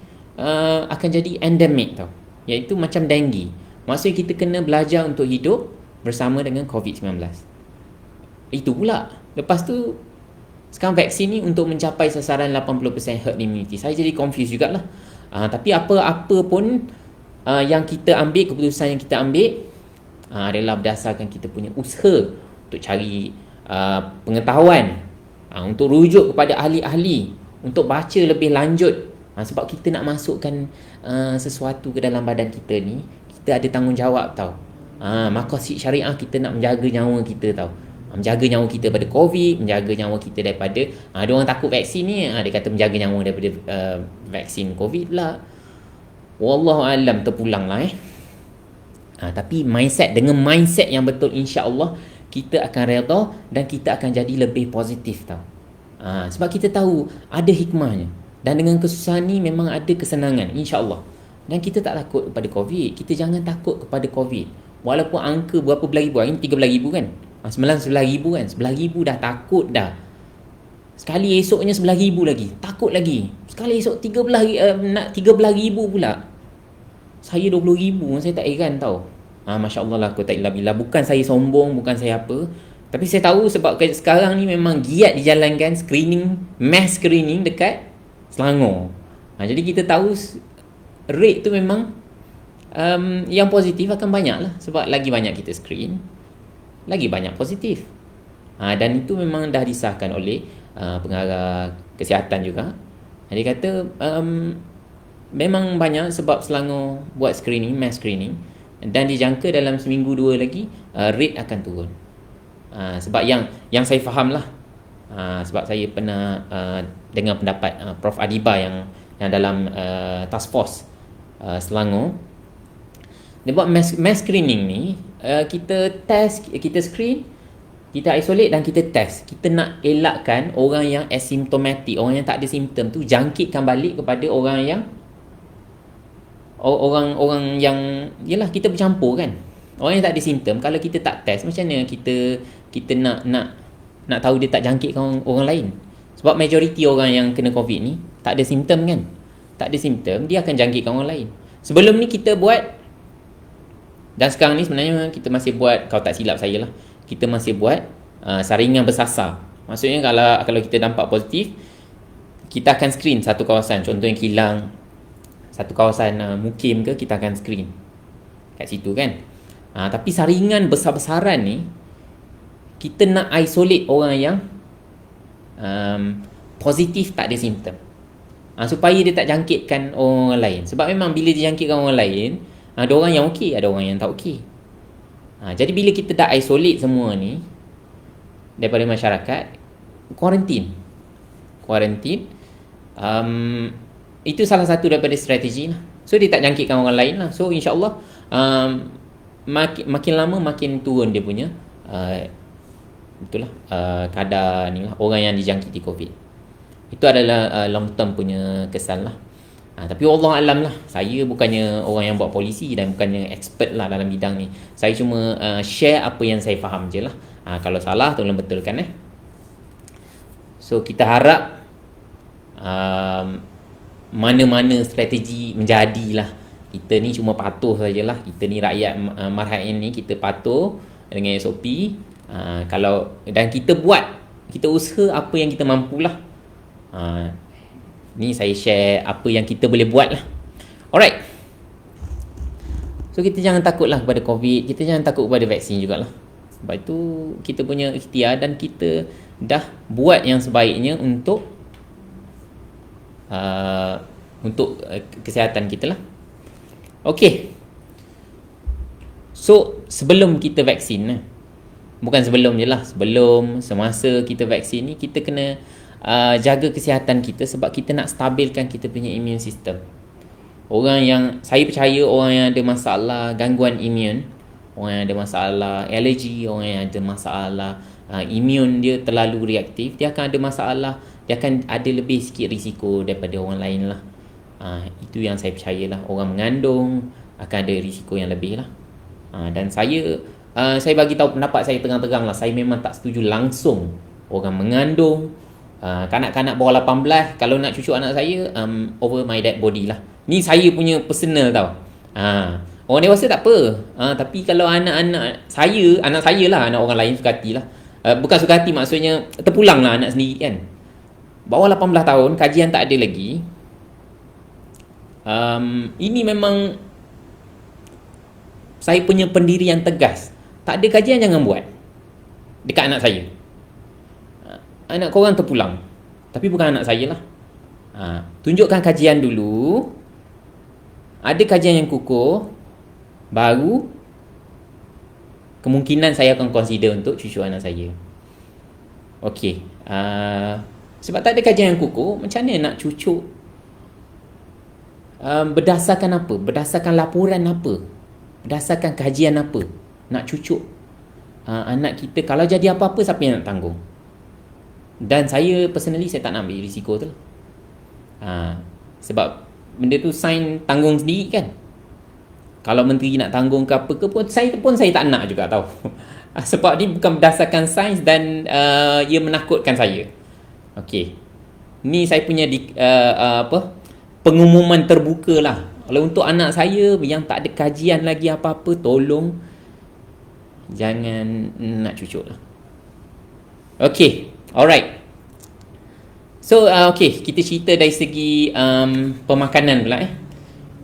akan jadi endemic tau, iaitu macam dengue. Maksudnya kita kena belajar untuk hidup bersama dengan COVID-19. Itu pula. Lepas tu sekarang vaksin ni untuk mencapai sasaran 80% herd immunity. Saya jadi confused jugalah. Tapi apa-apa pun yang kita ambil, keputusan yang kita ambil adalah berdasarkan kita punya usaha untuk cari pengetahuan, untuk rujuk kepada ahli-ahli, untuk baca lebih lanjut. Sebab kita nak masukkan sesuatu ke dalam badan kita ni, kita ada tanggungjawab tau. Maqasid syariah, kita nak menjaga nyawa kita tau. Menjaga nyawa kita daripada COVID, menjaga nyawa kita daripada ada orang takut vaksin ni, dia kata menjaga nyawa daripada vaksin COVID pula. Wallahualam, terpulang lah tapi dengan mindset yang betul, insya-Allah kita akan redha dan kita akan jadi lebih positif tau. Sebab kita tahu ada hikmahnya, dan dengan kesusahan ni memang ada kesenangan, insya-Allah. Dan kita tak takut kepada COVID. Kita jangan takut kepada COVID. Walaupun angka berapa belas ribu, ini 13,000 kan, 11,000 kan, 11,000 dah takut dah. Sekali esoknya 11,000 lagi. Takut lagi. Sekali esok 13, nak 13,000 pula. Saya 20,000, saya tak heran tau. Masya Allah lah, aku tak ilah bila. Bukan saya sombong, bukan saya apa. Tapi saya tahu sebab sekarang ni memang giat dijalankan screening, mass screening dekat Selangor. Jadi kita tahu rate tu memang yang positif akan banyak lah. Sebab lagi banyak kita screen, lagi banyak positif. Dan itu memang dah disahkan oleh pengarah kesihatan juga. Dia kata memang banyak sebab Selangor buat screening, mass screening, dan dijangka dalam seminggu 2 lagi rate akan turun. Sebab yang saya faham lah, sebab saya pernah dengar pendapat Prof Adiba yang dalam task force Selangor. Dia buat mass screening ni, kita test, kita screen, kita isolate dan kita test. Kita nak elakkan orang yang asymptomatic, orang yang tak ada simptom tu jangkitkan balik kepada orang yang yalah, kita bercampur kan. Orang yang tak ada simptom, kalau kita tak test, macam mana kita nak tahu dia tak jangkitkan orang lain? Sebab majoriti orang yang kena COVID ni tak ada simptom kan. Tak ada simptom, dia akan jangkitkan orang lain. Sebelum ni kita buat, dan sekarang ni sebenarnya kita masih buat, kalau tak silap saya lah, kita masih buat saringan bersasar. Maksudnya kalau kita nampak positif, kita akan screen satu kawasan. Contohnya Kilang, satu kawasan Mukim ke, kita akan screen kat situ kan. Tapi saringan besar-besaran ni, kita nak isolate orang yang positif tak ada simptom, supaya dia tak jangkitkan orang lain. Sebab memang bila dia jangkitkan orang lain, ada orang yang okey, ada orang yang tak okey. Jadi bila kita dah isolate semua ni daripada masyarakat, Kuarantin, itu salah satu daripada strategi lah. So dia tak jangkitkan orang lain lah. So insyaAllah makin lama makin turun dia punya kadar ni lah, orang yang dijangkiti COVID. Itu adalah long term punya kesan lah. Tapi Allah alam lah, saya bukannya orang yang buat polisi dan bukannya expert lah dalam bidang ni. Saya cuma share apa yang saya faham je lah. Kalau salah tolong betulkan. So kita harap mana-mana strategi menjadilah. Kita ni cuma patuh sajalah. Kita ni rakyat marhain ni, kita patuh dengan SOP. Dan kita buat, kita usaha apa yang kita mampulah. Ni saya share apa yang kita boleh buat lah. Alright. So kita jangan takut lah kepada COVID. Kita jangan takut kepada vaksin jugalah. Sebab itu kita punya ikhtiar dan kita dah buat yang sebaiknya untuk kesihatan kita lah. Okay. So sebelum kita vaksin, bukan sebelum je lah, semasa kita vaksin ni, kita kena jaga kesihatan kita sebab kita nak stabilkan kita punya immune system. Saya percaya orang yang ada masalah gangguan imun, orang yang ada masalah alergi, orang yang ada masalah imun dia terlalu reaktif, dia akan ada masalah, dia akan ada lebih sikit risiko daripada orang lain lah. Itu yang saya percaya lah. Orang mengandung akan ada risiko yang lebih lah. Dan saya bagi tahu pendapat saya terang-terang lah. Saya memang tak setuju langsung orang mengandung, kanak-kanak bawah 18, kalau nak cucuk anak saya, over my dead body lah. Ni saya punya personal tau. Orang dewasa tak apa. Tapi kalau anak saya lah, anak orang lain suka hati lah. Bukan suka hati, maksudnya terpulang lah anak sendiri kan. Bawah 18 tahun, kajian tak ada lagi. Ini memang saya punya pendirian tegas. Tak ada kajian, jangan buat dekat anak saya. Anak korang terpulang, tapi bukan anak saya lah. Tunjukkan kajian dulu. Ada kajian yang kukuh, baru kemungkinan saya akan consider untuk cucu anak saya. Okey. Sebab tak ada kajian yang kukuh, macam mana nak cucuk? Berdasarkan apa? Berdasarkan laporan apa? Berdasarkan kajian apa? Nak cucuk anak kita, kalau jadi apa-apa, siapa yang nak tanggung? Dan saya personally, saya tak nak ambil risiko tu lah. Sebab benda tu sains tanggung sendiri kan. Kalau menteri nak tanggung ke apa ke pun, saya tak nak juga tahu. Sebab ni bukan berdasarkan sains dan ia menakutkan saya. Okey. Ni saya punya pengumuman terbuka lah. Kalau untuk anak saya yang tak ada kajian lagi apa-apa, tolong jangan nak cucuk lah. Okey, alright. So, okey, kita cerita dari segi pemakanan pula.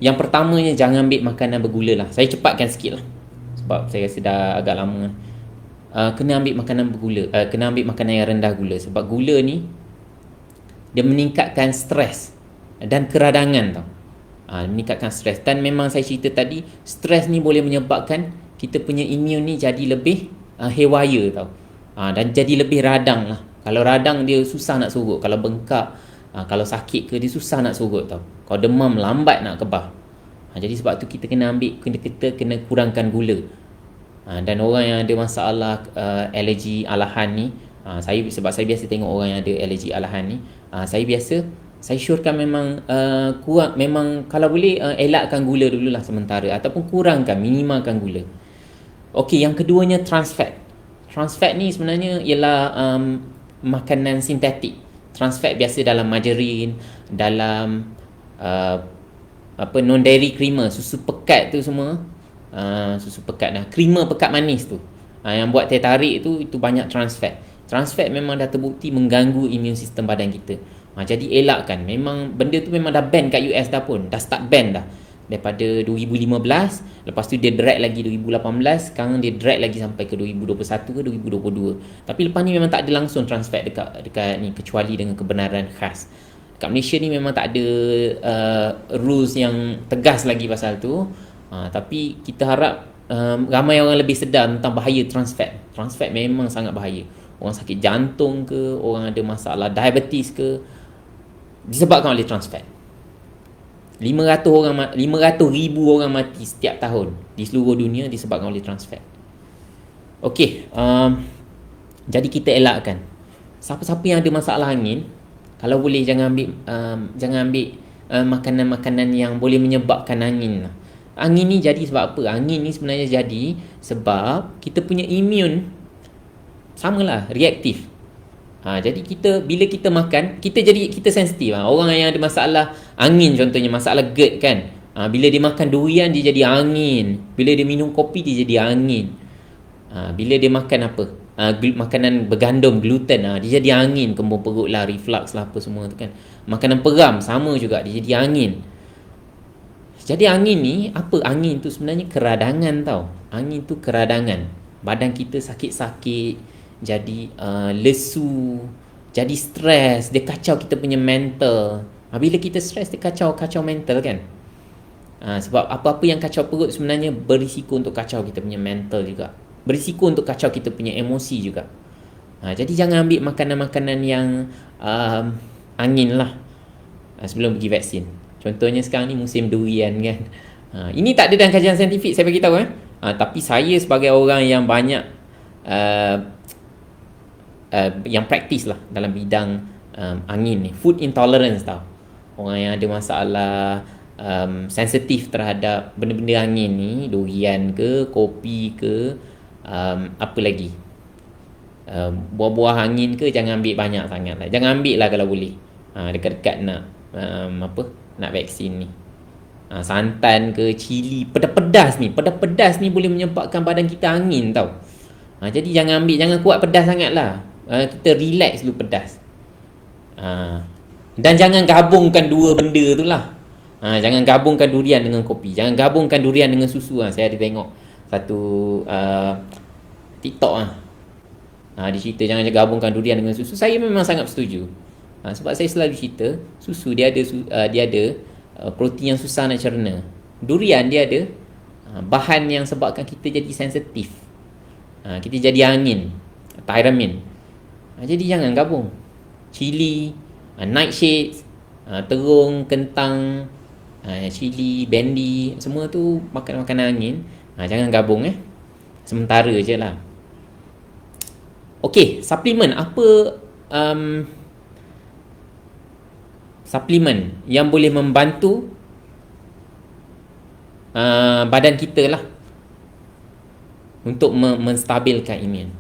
Yang pertamanya, jangan ambil makanan bergula lah. Saya cepatkan sikit lah, sebab saya rasa dah agak lama. Kena ambil makanan bergula, kena ambil makanan yang rendah gula. Sebab gula ni, dia meningkatkan stres dan keradangan tau. Meningkatkan stres. Dan memang saya cerita tadi, stres ni boleh menyebabkan kita punya imun ni jadi lebih haywire tau. Dan jadi lebih radang lah. Kalau radang dia susah nak surut. Kalau bengkak, kalau sakit ke dia susah nak surut tau. Kalau demam lambat nak kebah. Jadi sebab tu kita kena kita kena kurangkan gula. Dan orang yang ada masalah alergi alahan ni, sebab saya biasa tengok orang yang ada alergi alahan ni, saya syorkan memang memang kalau boleh elakkan gula dululah sementara, ataupun kurangkan, minimalkan gula. Okey, yang keduanya trans fat. Trans fat ni sebenarnya ialah makanan sintetik. Trans fat biasa dalam margarin, dalam non dairy creamer, susu pekat tu semua. Susu pekat dah, creamer pekat manis tu, yang buat teh tarik tu, itu banyak trans fat. Trans fat memang dah terbukti mengganggu imun sistem badan kita. Jadi elakkan. Memang benda tu memang dah ban kat US dah pun. Dah start ban dah daripada 2015. Lepas tu dia drag lagi 2018. Sekarang dia drag lagi sampai ke 2021 ke 2022. Tapi lepas ni memang tak ada langsung trans fat dekat ni, kecuali dengan kebenaran khas. Dekat Malaysia ni memang tak ada rules yang tegas lagi pasal tu. Tapi kita harap ramai orang lebih sedar tentang bahaya trans fat. Trans fat memang sangat bahaya. Orang sakit jantung ke, orang ada masalah diabetes ke, disebabkan oleh trans fat. 500,000 orang mati setiap tahun di seluruh dunia disebabkan oleh trans fat. Okey, jadi kita elakkan. Siapa-siapa yang ada masalah angin, kalau boleh jangan ambil makanan-makanan yang boleh menyebabkan angin. Angin ni jadi sebab apa? Angin ni sebenarnya jadi sebab kita punya imun samalah, reaktif. Jadi bila kita makan, kita sensitif. Orang yang ada masalah angin, contohnya masalah GERD kan, bila dia makan durian dia jadi angin, bila dia minum kopi dia jadi angin, bila dia makan makanan bergandum, gluten, dia jadi angin, kembung perut lah, reflux lah, apa semua tu kan. Makanan peram sama juga, dia jadi angin. Jadi angin ni apa? Angin tu sebenarnya keradangan tau. Angin tu keradangan. Badan kita sakit-sakit, jadi lesu, jadi stres, dia kacau kita punya mental. Bila kita stres, dia kacau mental kan. Sebab apa-apa yang kacau perut sebenarnya berisiko untuk kacau kita punya mental juga, berisiko untuk kacau kita punya emosi juga. Jadi jangan ambil makanan-makanan yang angin lah sebelum pergi vaksin. Contohnya sekarang ni musim durian kan. Ini tak ada dalam kajian saintifik, saya bagi tahu tapi saya sebagai orang yang banyak yang praktis lah dalam bidang angin ni, food intolerance tau. Orang yang ada masalah sensitif terhadap benda-benda angin ni, durian ke, kopi ke, apa lagi, buah-buah angin ke, jangan ambil banyak sangat lah. Jangan ambil lah kalau boleh dekat-dekat nak nak vaksin ni. Santan ke, cili, pedas-pedas ni boleh menyebabkan badan kita angin tau. Jadi jangan ambil, jangan kuat pedas sangat lah. Kita relax dulu pedas. Dan jangan gabungkan dua benda tu lah. Jangan gabungkan durian dengan kopi, jangan gabungkan durian dengan susu. Saya ada tengok satu TikTok dia cerita jangan gabungkan durian dengan susu. Saya memang sangat setuju. Sebab saya selalu cerita, susu dia ada protein yang susah nak cerna. Durian dia ada bahan yang sebabkan kita jadi sensitif. Kita jadi angin, tyramin. Jadi jangan gabung. Cili, nightshade, terung, kentang, cili, bendi, semua tu makanan angin. Jangan gabung sementara je lah. Okey, suplemen. Apa suplemen yang boleh membantu badan kita lah untuk menstabilkan imun?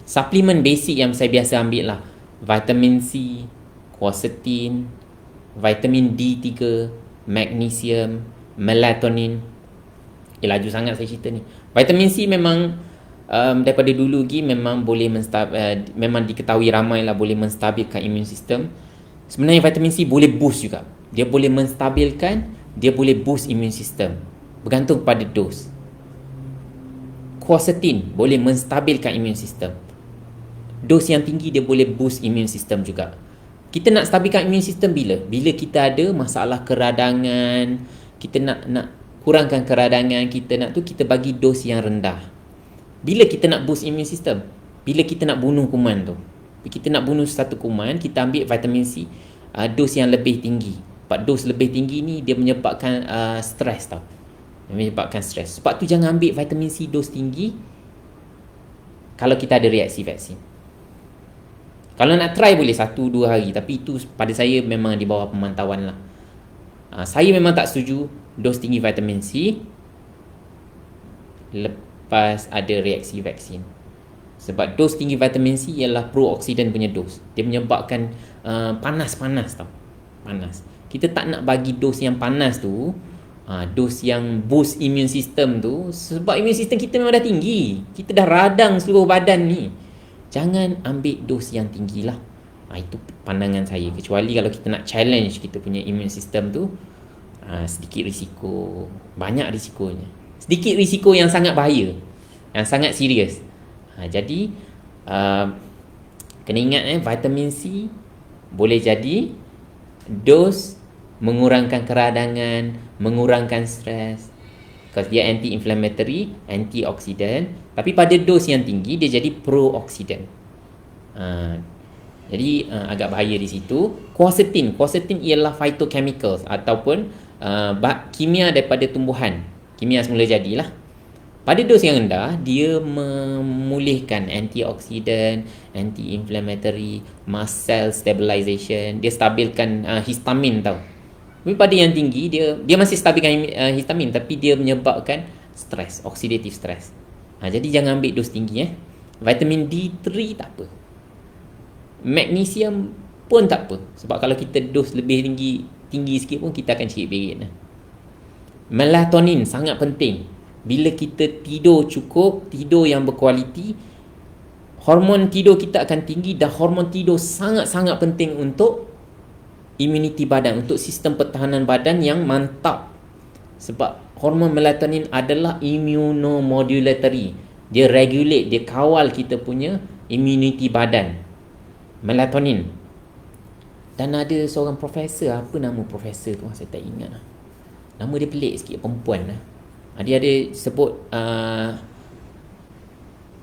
Suplemen basic yang saya biasa ambil lah, vitamin C, quercetin, vitamin D3, magnesium, melatonin. Laju sangat saya cerita ni. Vitamin C memang daripada dulu lagi memang boleh memang diketahui ramai lah boleh menstabilkan immune system. Sebenarnya vitamin C boleh boost juga. Dia boleh menstabilkan, dia boleh boost immune system. Bergantung pada dos. Quercetin boleh menstabilkan immune system. Dos yang tinggi dia boleh boost immune system juga. Kita nak stabilkan immune system bila? Bila kita ada masalah keradangan, kita nak kurangkan keradangan kita nak tu, kita bagi dos yang rendah. Bila kita nak boost immune system? Bila kita nak bunuh kuman tu. Bila kita nak bunuh satu kuman, kita ambil vitamin C dos yang lebih tinggi. Sebab dos lebih tinggi ni dia menyebabkan stres tau. Dia menyebabkan stres. Sebab tu jangan ambil vitamin C dos tinggi kalau kita ada reaksi vaksin. Kalau nak try boleh 1-2 hari, tapi itu pada saya memang di bawah pemantauan lah. Saya memang tak setuju dos tinggi vitamin C lepas ada reaksi vaksin. Sebab dos tinggi vitamin C ialah pro-oksidan punya dos. Dia menyebabkan panas-panas tau. Panas. Kita tak nak bagi dos yang panas tu, dos yang boost immune system tu, sebab immune system kita memang dah tinggi. Kita dah radang seluruh badan ni. Jangan ambil dos yang tinggi lah. Itu pandangan saya. Kecuali kalau kita nak challenge kita punya immune system tu, sedikit risiko. Banyak risikonya. Sedikit risiko yang sangat bahaya, yang sangat serius. Jadi kena ingat vitamin C boleh jadi dos mengurangkan keradangan, mengurangkan stres. Because dia anti-inflammatory, antioksidan. Tapi pada dos yang tinggi dia jadi pro-oksidan. Jadi agak bahaya di situ. Quercetin ialah phytochemicals ataupun kimia daripada tumbuhan. Kimia semula jadilah. Pada dos yang rendah, dia memulihkan antioksidan, anti-inflammatory, mast cell stabilization. Dia stabilkan histamin tau. Tapi pada yang tinggi, dia masih stabilkan histamin, tapi dia menyebabkan stres, oxidative stress. Jadi jangan ambil dos tinggi. Vitamin D3 tak apa. Magnesium pun tak apa. Sebab kalau kita dos lebih tinggi sikit pun, kita akan cirit-berit. Melatonin sangat penting. Bila kita tidur cukup, tidur yang berkualiti, hormon tidur kita akan tinggi, dan hormon tidur sangat-sangat penting untuk imuniti badan, untuk sistem pertahanan badan yang mantap. Sebab hormon melatonin adalah immunomodulatory. Dia regulate, dia kawal kita punya imuniti badan. Melatonin. Dan ada seorang profesor, apa nama profesor tu? Saya tak ingat lah. Nama dia pelik sikit, perempuan lah. Dia ada sebut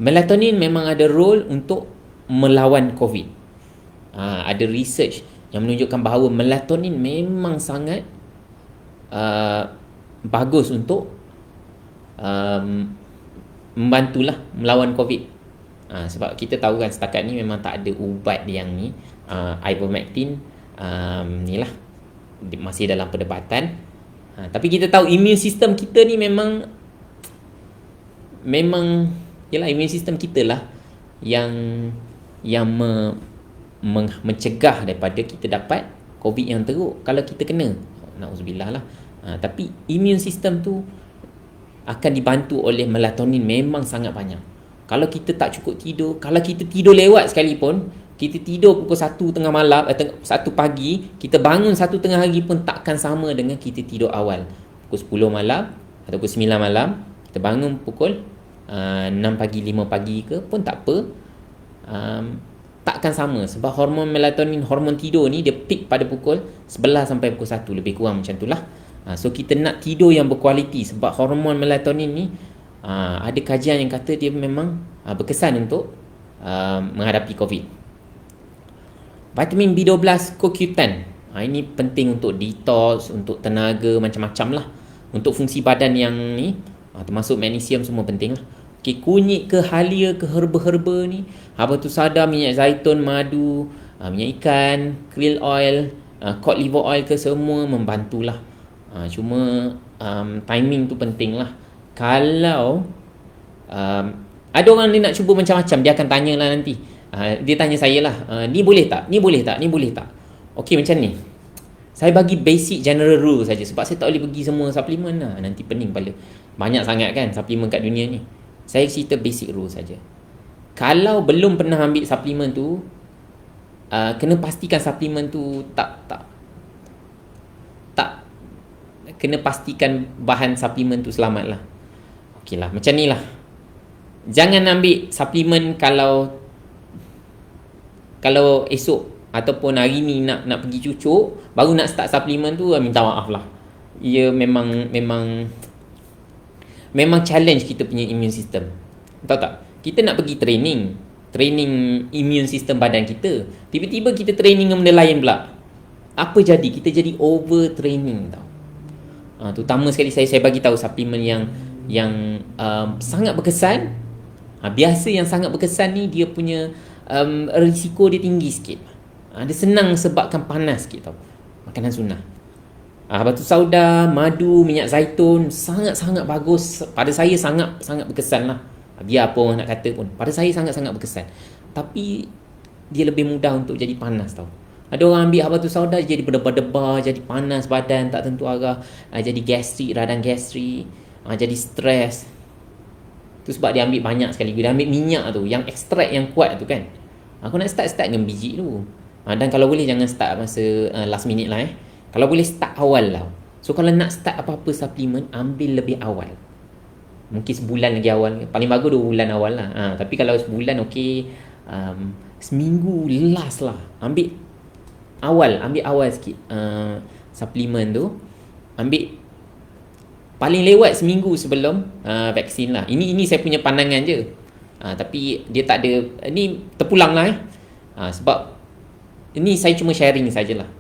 melatonin memang ada role untuk melawan COVID. Ada research yang menunjukkan bahawa melatonin memang sangat bagus untuk membantulah melawan COVID. Sebab kita tahu kan setakat ni memang tak ada ubat yang ni, ivermectin ni lah masih dalam perdebatan. Tapi kita tahu immune system kita ni memang yalah, immune system kita lah yang mencegah daripada kita dapat COVID yang teruk kalau kita kena. Na'udzubillah lah. Tapi immune system tu akan dibantu oleh melatonin memang sangat banyak. Kalau kita tak cukup tidur, kalau kita tidur lewat sekalipun, kita tidur pukul 1 tengah malam, 1 pagi, kita bangun 1 tengah hari pun takkan sama dengan kita tidur awal. Pukul 10 malam atau pukul 9 malam, kita bangun pukul 6 pagi, 5 pagi ke pun tak apa. Takkan sama. Sebab hormon melatonin, hormon tidur ni, dia peak pada pukul 11 sampai pukul 1. Lebih kurang macam tu lah. So kita nak tidur yang berkualiti. Sebab hormon melatonin ni, ada kajian yang kata dia memang berkesan untuk menghadapi COVID. Vitamin B12 CoQ10. Ini penting untuk detox, untuk tenaga, macam-macam lah. Untuk fungsi badan yang ni, termasuk magnesium semua penting lah. Okay, kunyit ke halia ke herba-herba ni, habatus sada, minyak zaitun, madu, minyak ikan, krill oil, cod liver oil ke, semua membantulah. Cuma timing tu penting lah. Kalau ada orang dia nak cuba macam-macam, dia akan tanyalah nanti, Dia tanya saya lah, ni boleh tak? Ni boleh tak? Ni boleh tak? Okey, macam ni. Saya bagi basic general rule saja sebab saya tak boleh pergi semua suplemen lah. Nanti pening kepala. Banyak sangat kan suplemen kat dunia ni. Saya cerita basic rule saja. Kalau belum pernah ambil suplemen tu, kena pastikan suplemen tu tak kena pastikan bahan suplemen tu selamat lah. Okey lah, macam ni lah. Jangan ambil suplemen kalau esok ataupun hari ni nak pergi cucuk, baru nak start suplemen tu, minta maaf lah. Ia memang challenge kita punya immune system. Tahu tak? Kita nak pergi training immune system badan kita. Tiba-tiba kita training dengan benda lain pula. Apa jadi? Kita jadi over training tau. Terutama sekali saya bagi tahu suplemen yang sangat berkesan. Biasa yang sangat berkesan ni dia punya risiko dia tinggi sikit. Dia senang sebabkan panas sikit tau. Makanan sunnah. Batu sauda, madu, minyak zaitun sangat-sangat bagus. Pada saya sangat berkesan lah. Biar apa orang nak kata pun, pada saya sangat-sangat berkesan. Tapi dia lebih mudah untuk jadi panas tau. Ada orang ambil habatus sauda jadi berdebar-debar, jadi panas badan, tak tentu arah, jadi gastrik, radang gastrik, jadi stres. Tu sebab dia ambil banyak sekali. Dia ambil minyak tu, yang ekstrak yang kuat tu kan. Aku nak start dengan biji tu. Dan kalau boleh jangan start masa last minute lah Kalau boleh start awal lah. So kalau nak start apa-apa suplemen, ambil lebih awal. Mungkin sebulan lagi awal. Paling bagus 2 bulan awal lah. Tapi kalau sebulan okey, seminggu last lah. Ambil awal sikit suplemen tu. Ambil paling lewat seminggu sebelum vaksin lah. Ini saya punya pandangan je. Tapi dia tak ada, ni terpulang lah sebab ini saya cuma sharing sajalah.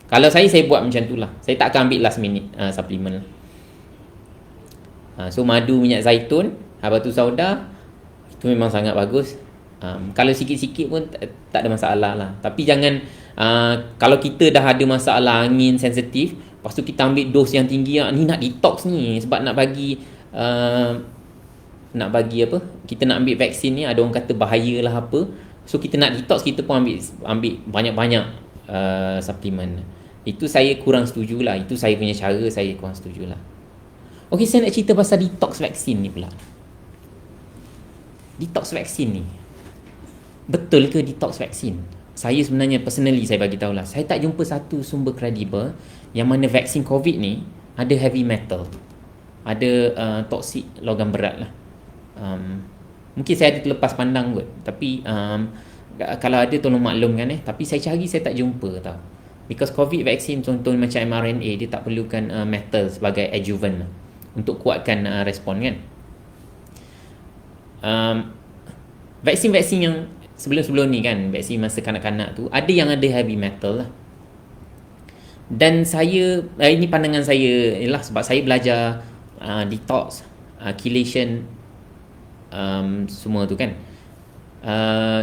Kalau saya buat macam tu lah. Saya tak akan ambil last minute suplemen lah. So madu, minyak zaitun, habatus sauda, itu memang sangat bagus. Kalau sikit-sikit pun tak ada masalah lah. Tapi jangan kalau kita dah ada masalah angin sensitif, lepas tu kita ambil dos yang tinggi, ni nak detox ni sebab nak bagi apa, kita nak ambil vaksin ni, ada orang kata bahaya lah apa. So kita nak detox, kita pun ambil banyak-banyak suplemen. Itu saya kurang setuju lah. Itu saya punya cara, saya kurang setuju lah. Okey, saya nak cerita pasal detox vaksin ni pula. Detox vaksin ni, betul ke detox vaksin? Saya sebenarnya personally saya bagi tahulah, saya tak jumpa satu sumber kredibel yang mana vaksin COVID ni ada heavy metal, ada toksik logam berat lah. Mungkin saya ada terlepas pandang kot, tapi kalau ada tolong maklumkan tapi saya cari, saya tak jumpa tau. Because COVID vaksin contohnya macam mRNA, dia tak perlukan metal sebagai adjuvant lah, untuk kuatkan respon kan. Vaksin-vaksin yang sebelum-sebelum ni kan, vaksin masa kanak-kanak tu, ada yang ada heavy metal lah. Dan saya, ini pandangan saya ialah sebab saya belajar detox, chelation, semua tu kan.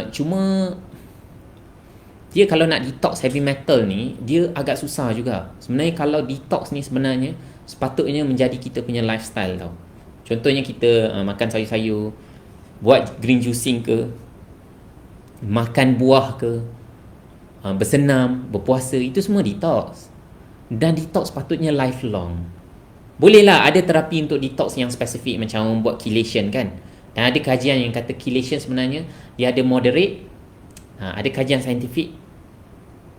Cuma dia kalau nak detox heavy metal ni, dia agak susah juga. Sebenarnya kalau detox ni sebenarnya sepatutnya menjadi kita punya lifestyle tau. Contohnya kita makan sayur-sayur, buat green juicing ke, makan buah ke, bersenam, berpuasa, itu semua detox. Dan detox patutnya lifelong. Bolehlah ada terapi untuk detox yang spesifik, macam orang buat chelation kan. Dan ada kajian yang kata chelation sebenarnya dia ada moderate, ada kajian saintifik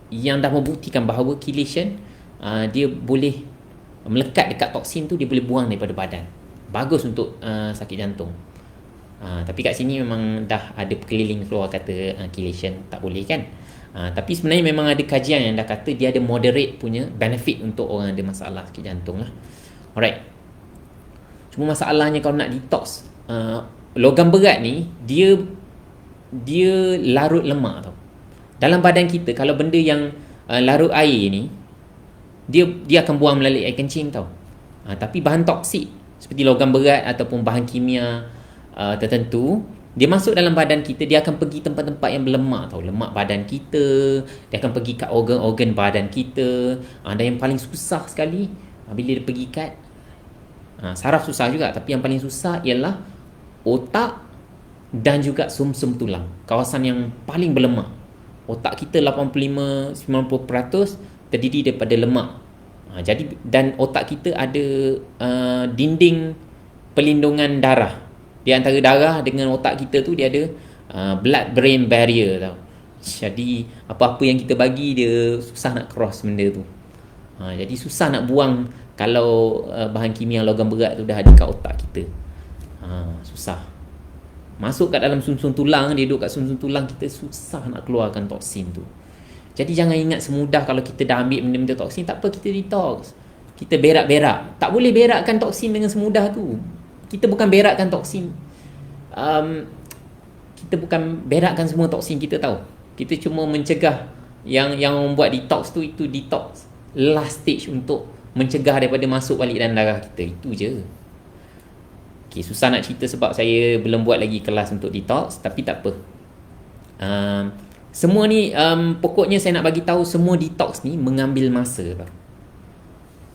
yang dah membuktikan bahawa chelation dia boleh melekat dekat toksin tu, dia boleh buang daripada badan. Bagus untuk sakit jantung. Tapi kat sini memang dah ada keliling keluar kata chelation tak boleh kan. Tapi sebenarnya memang ada kajian yang dah kata dia ada moderate punya benefit untuk orang ada masalah sakit jantung lah. Alright. Cuma masalahnya kalau nak detox, logam berat ni dia larut lemak tau. Dalam badan kita, kalau benda yang larut air ni, dia akan buang melalui air kencing tau. Tapi bahan toksik seperti logam berat ataupun bahan kimia tertentu, dia masuk dalam badan kita, dia akan pergi tempat-tempat yang berlemak tau. Lemak badan kita, dia akan pergi kat organ-organ badan kita. Dan yang paling susah sekali, bila dia pergi kat saraf susah juga, tapi yang paling susah ialah otak dan juga sumsum tulang, kawasan yang paling berlemak. Otak kita 85-90% terdiri daripada lemak. Jadi dan otak kita ada dinding pelindungan darah. Di antara darah dengan otak kita tu dia ada blood brain barrier tau. Jadi apa-apa yang kita bagi dia susah nak cross benda tu. Jadi susah nak buang kalau bahan kimia logam berat tu dah ada kat otak kita. Susah. Masuk kat dalam sumsum tulang, dia duduk kat sumsum tulang, kita susah nak keluarkan toksin tu. Jadi jangan ingat semudah kalau kita dah ambil benda-benda toksin, tak apa, kita detox. Kita berak-berak. Tak boleh berakkan toksin dengan semudah tu. Kita bukan berakkan toksin. Kita bukan berakkan semua toksin kita tahu. Kita cuma mencegah yang membuat detox tu, itu detox last stage untuk mencegah daripada masuk balik dalam darah kita. Itu je. Okay, susah nak cerita sebab saya belum buat lagi kelas untuk detox, tapi tak apa. Semua ni pokoknya saya nak bagi tahu semua detox ni mengambil masa.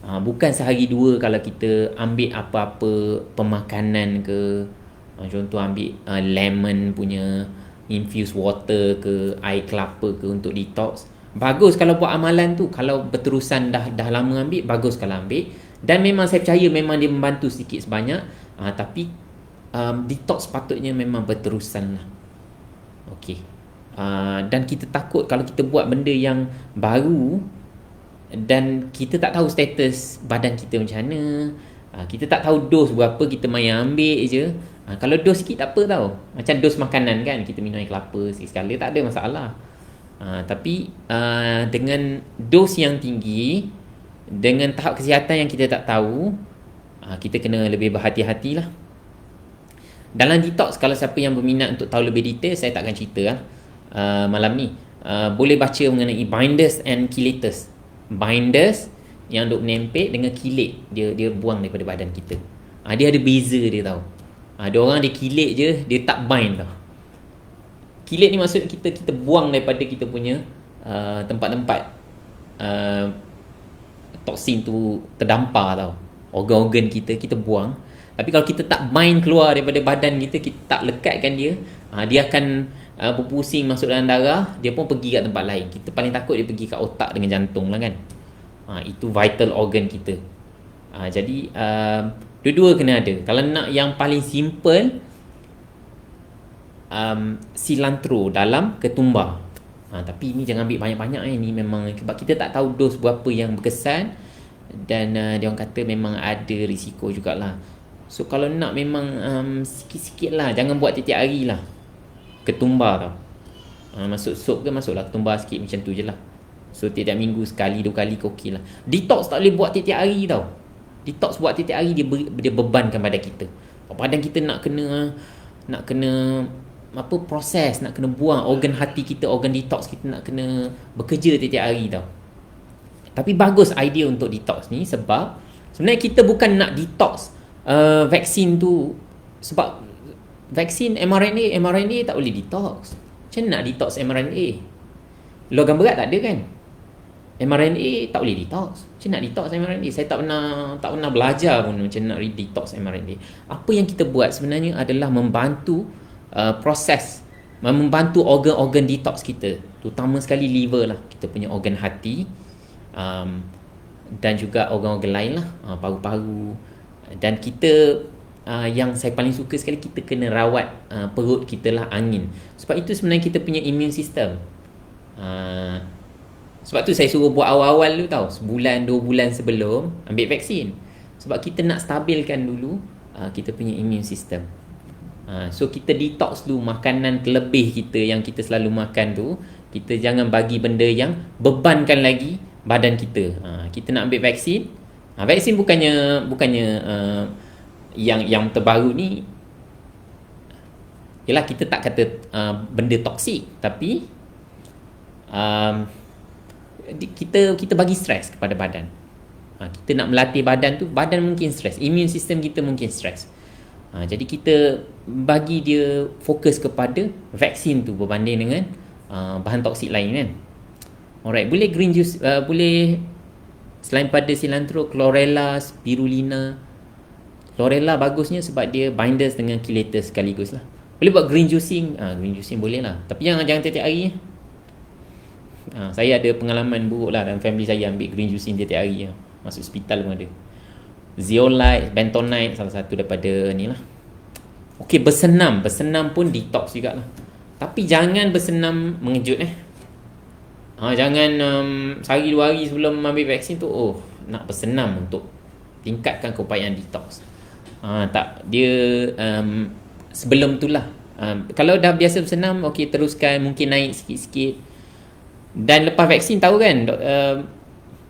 Bukan sehari dua kalau kita ambil apa-apa pemakanan ke, contoh ambil lemon punya infused water ke, air kelapa ke untuk detox. Bagus kalau buat amalan tu, kalau berterusan dah lama ambil, bagus kalau ambil. Dan memang saya percaya memang dia membantu sedikit sebanyak. Tapi detox patutnya memang berterusan lah. Okay. Dan kita takut kalau kita buat benda yang baru dan kita tak tahu status badan kita macam mana, kita tak tahu dos berapa, kita main ambil je. Kalau dos sikit tak apa tau. Macam dos makanan kan, kita minum air kelapa sekali tak ada masalah. Tapi dengan dos yang tinggi, dengan tahap kesihatan yang kita tak tahu, kita kena lebih berhati-hati lah. Dalam detox, kalau siapa yang berminat untuk tahu lebih detail, saya tak akan cerita lah malam ni. Boleh baca mengenai binders and chelators. Binders yang duk menempel dengan kilat, dia buang daripada badan kita. Dia ada beza dia tau. Ada orang dia kilat je, dia tak bind tau. Kilat ni maksud kita buang daripada kita punya tempat-tempat toksin tu terdampar tau. Organ-organ kita buang. Tapi kalau kita tak bind keluar daripada badan kita, kita tak lekatkan dia, dia akan berpusing masuk dalam darah, dia pun pergi kat tempat lain. Kita paling takut dia pergi kat otak dengan jantung lah kan. Itu vital organ kita. Jadi dua-dua kena ada. Kalau nak yang paling simple, cilantro dalam ketumbar. Tapi ini jangan ambil banyak-banyak. Ini memang sebab kita tak tahu dos berapa yang berkesan. Dan dia orang kata memang ada risiko jugalah. So kalau nak memang sikit-sikit lah, jangan buat tiap-tiap hari lah. Ketumbar tau. Masuk sup ke, masuklah ketumbar sikit macam tu je lah. So tiap-tiap minggu sekali, 2 kali okey lah. Detox tak boleh buat tiap-tiap hari tau. Detox buat tiap-tiap hari, dia bebankan badan kita. Badan kita nak kena apa, proses, nak kena buang organ hati kita, organ detox kita nak kena bekerja tiap-tiap hari tau. Tapi bagus idea untuk detox ni sebab sebenarnya kita bukan nak detox vaksin tu. Sebab vaksin mRNA tak boleh detox. Macam nak detox mRNA? Logam berat tak ada kan? mRNA tak boleh detox. Macam nak detox mRNA? Saya tak pernah belajar pun macam nak detox mRNA. Apa yang kita buat sebenarnya adalah membantu proses, membantu organ-organ detox kita. Terutama sekali liver lah, kita punya organ hati. Dan juga organ-organ lain lah, paru-paru. Dan kita yang saya paling suka sekali, kita kena rawat perut kita lah, angin. Sebab itu sebenarnya kita punya immune system. Sebab tu saya suruh buat awal-awal tu tau, sebulan 2 bulan sebelum ambil vaksin. Sebab kita nak stabilkan dulu kita punya immune system. So kita detox dulu makanan terlebih kita yang kita selalu makan tu. Kita jangan bagi benda yang bebankan lagi badan kita. Kita nak ambil vaksin. Vaksin bukannya yang terbaru ni. Yalah, kita tak kata benda toksik, tapi kita bagi stres kepada badan. Kita nak melatih badan tu, badan mungkin stres, immune system kita mungkin stres. Jadi kita bagi dia fokus kepada vaksin tu berbanding dengan bahan toksik lain kan. Alright, boleh green juice, boleh selain pada cilantro, chlorella, spirulina. Chlorella bagusnya sebab dia binders dengan chelator sekaligus lah. Boleh buat green juicing. Green juicing boleh lah. Tapi jangan tiap-tiap hari. Saya ada pengalaman buruk lah dalam family saya ambil green juicing tiap-tiap hari. Masuk hospital pun ada. Zeolite, bentonite salah satu daripada ni lah. Okey, bersenam pun detox jugalah. Tapi jangan bersenam mengejut jangan sehari 2 hari sebelum ambil vaksin tu nak bersenam untuk tingkatkan keupayaan detox. Tak, dia sebelum tu lah. Kalau dah biasa bersenam, okey, teruskan, mungkin naik sikit-sikit. Dan lepas vaksin tahu kan,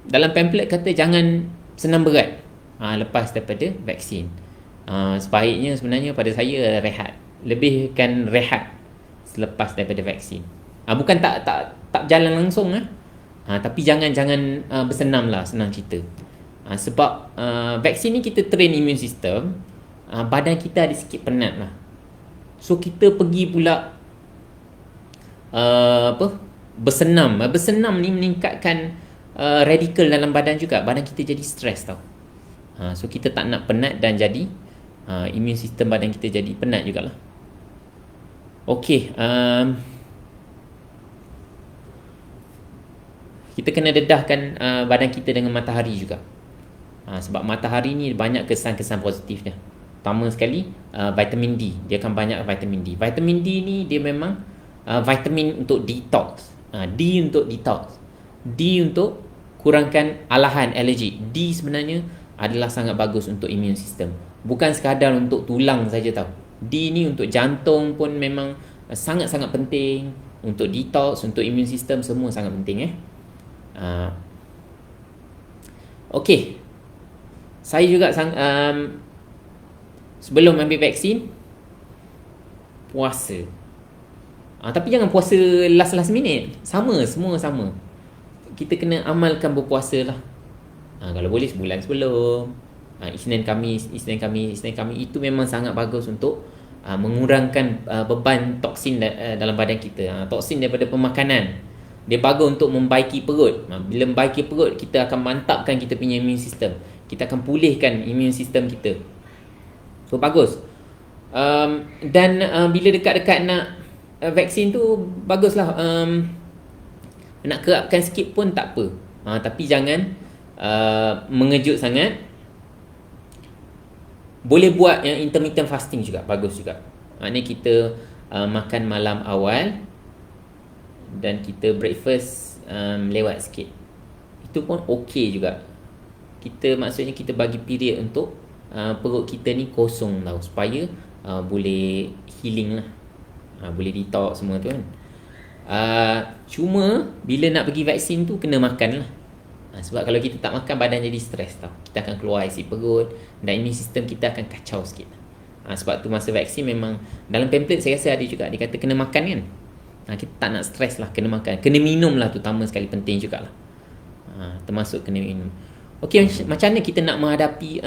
dalam pamphlet kata jangan senam berat lepas daripada vaksin. Sebaiknya sebenarnya pada saya rehat. Lebihkan rehat selepas daripada vaksin. Bukan tak berjalan langsung tapi jangan bersenam lah, senang cerita. Sebab vaksin ni kita train immune system, badan kita ada sikit penat lah. So kita pergi pula bersenam ni meningkatkan radikal dalam badan juga. Badan kita jadi stres tau. So kita tak nak penat dan jadi immune system badan kita jadi penat jugalah. Okey, kita kena dedahkan badan kita dengan matahari juga. Sebab matahari ni banyak kesan-kesan positif dia. Pertama sekali, vitamin D. Dia akan banyak vitamin D. Vitamin D ni dia memang vitamin untuk detox. D untuk detox. D untuk kurangkan alahan alergi. D sebenarnya adalah sangat bagus untuk immune system. Bukan sekadar untuk tulang saja tau. D ni untuk jantung pun memang sangat-sangat penting. Untuk detox, untuk immune system, semua sangat penting Okey. Saya juga sebelum ambil vaksin puasa. Tapi jangan puasa last minute. Semua sama. Kita kena amalkan berpuasa lah. Kalau boleh sebulan sebelum. Isnin Khamis itu memang sangat bagus untuk mengurangkan beban toksin dalam badan kita. Toksin daripada pemakanan. Dia bagus untuk membaiki perut. Bila membaiki perut, kita akan mantapkan kita punya immune system. Kita akan pulihkan immune system kita. So bagus. Dan bila dekat-dekat nak vaksin tu, baguslah nak kerapkan sikit pun tak apa. Tapi jangan mengejut sangat. Boleh buat yang intermittent fasting juga, bagus juga. Maknanya kita makan malam awal dan kita breakfast lewat sikit. Itu pun okey juga. Maksudnya kita bagi period untuk perut kita ni kosong tau, supaya boleh healing lah. Boleh detox semua tu kan. Cuma bila nak pergi vaksin tu kena makan lah. Sebab kalau kita tak makan, badan jadi stres tau. Kita akan keluar isi perut dan immune system kita akan kacau sikit. Sebab tu masa vaksin memang dalam pamphlet saya rasa ada juga, dia kata kena makan kan. Kita tak nak stres lah, kena makan. Kena minum lah, terutama sekali, penting jugalah. Termasuk kena minum. Okey, macam mana kita nak menghadapi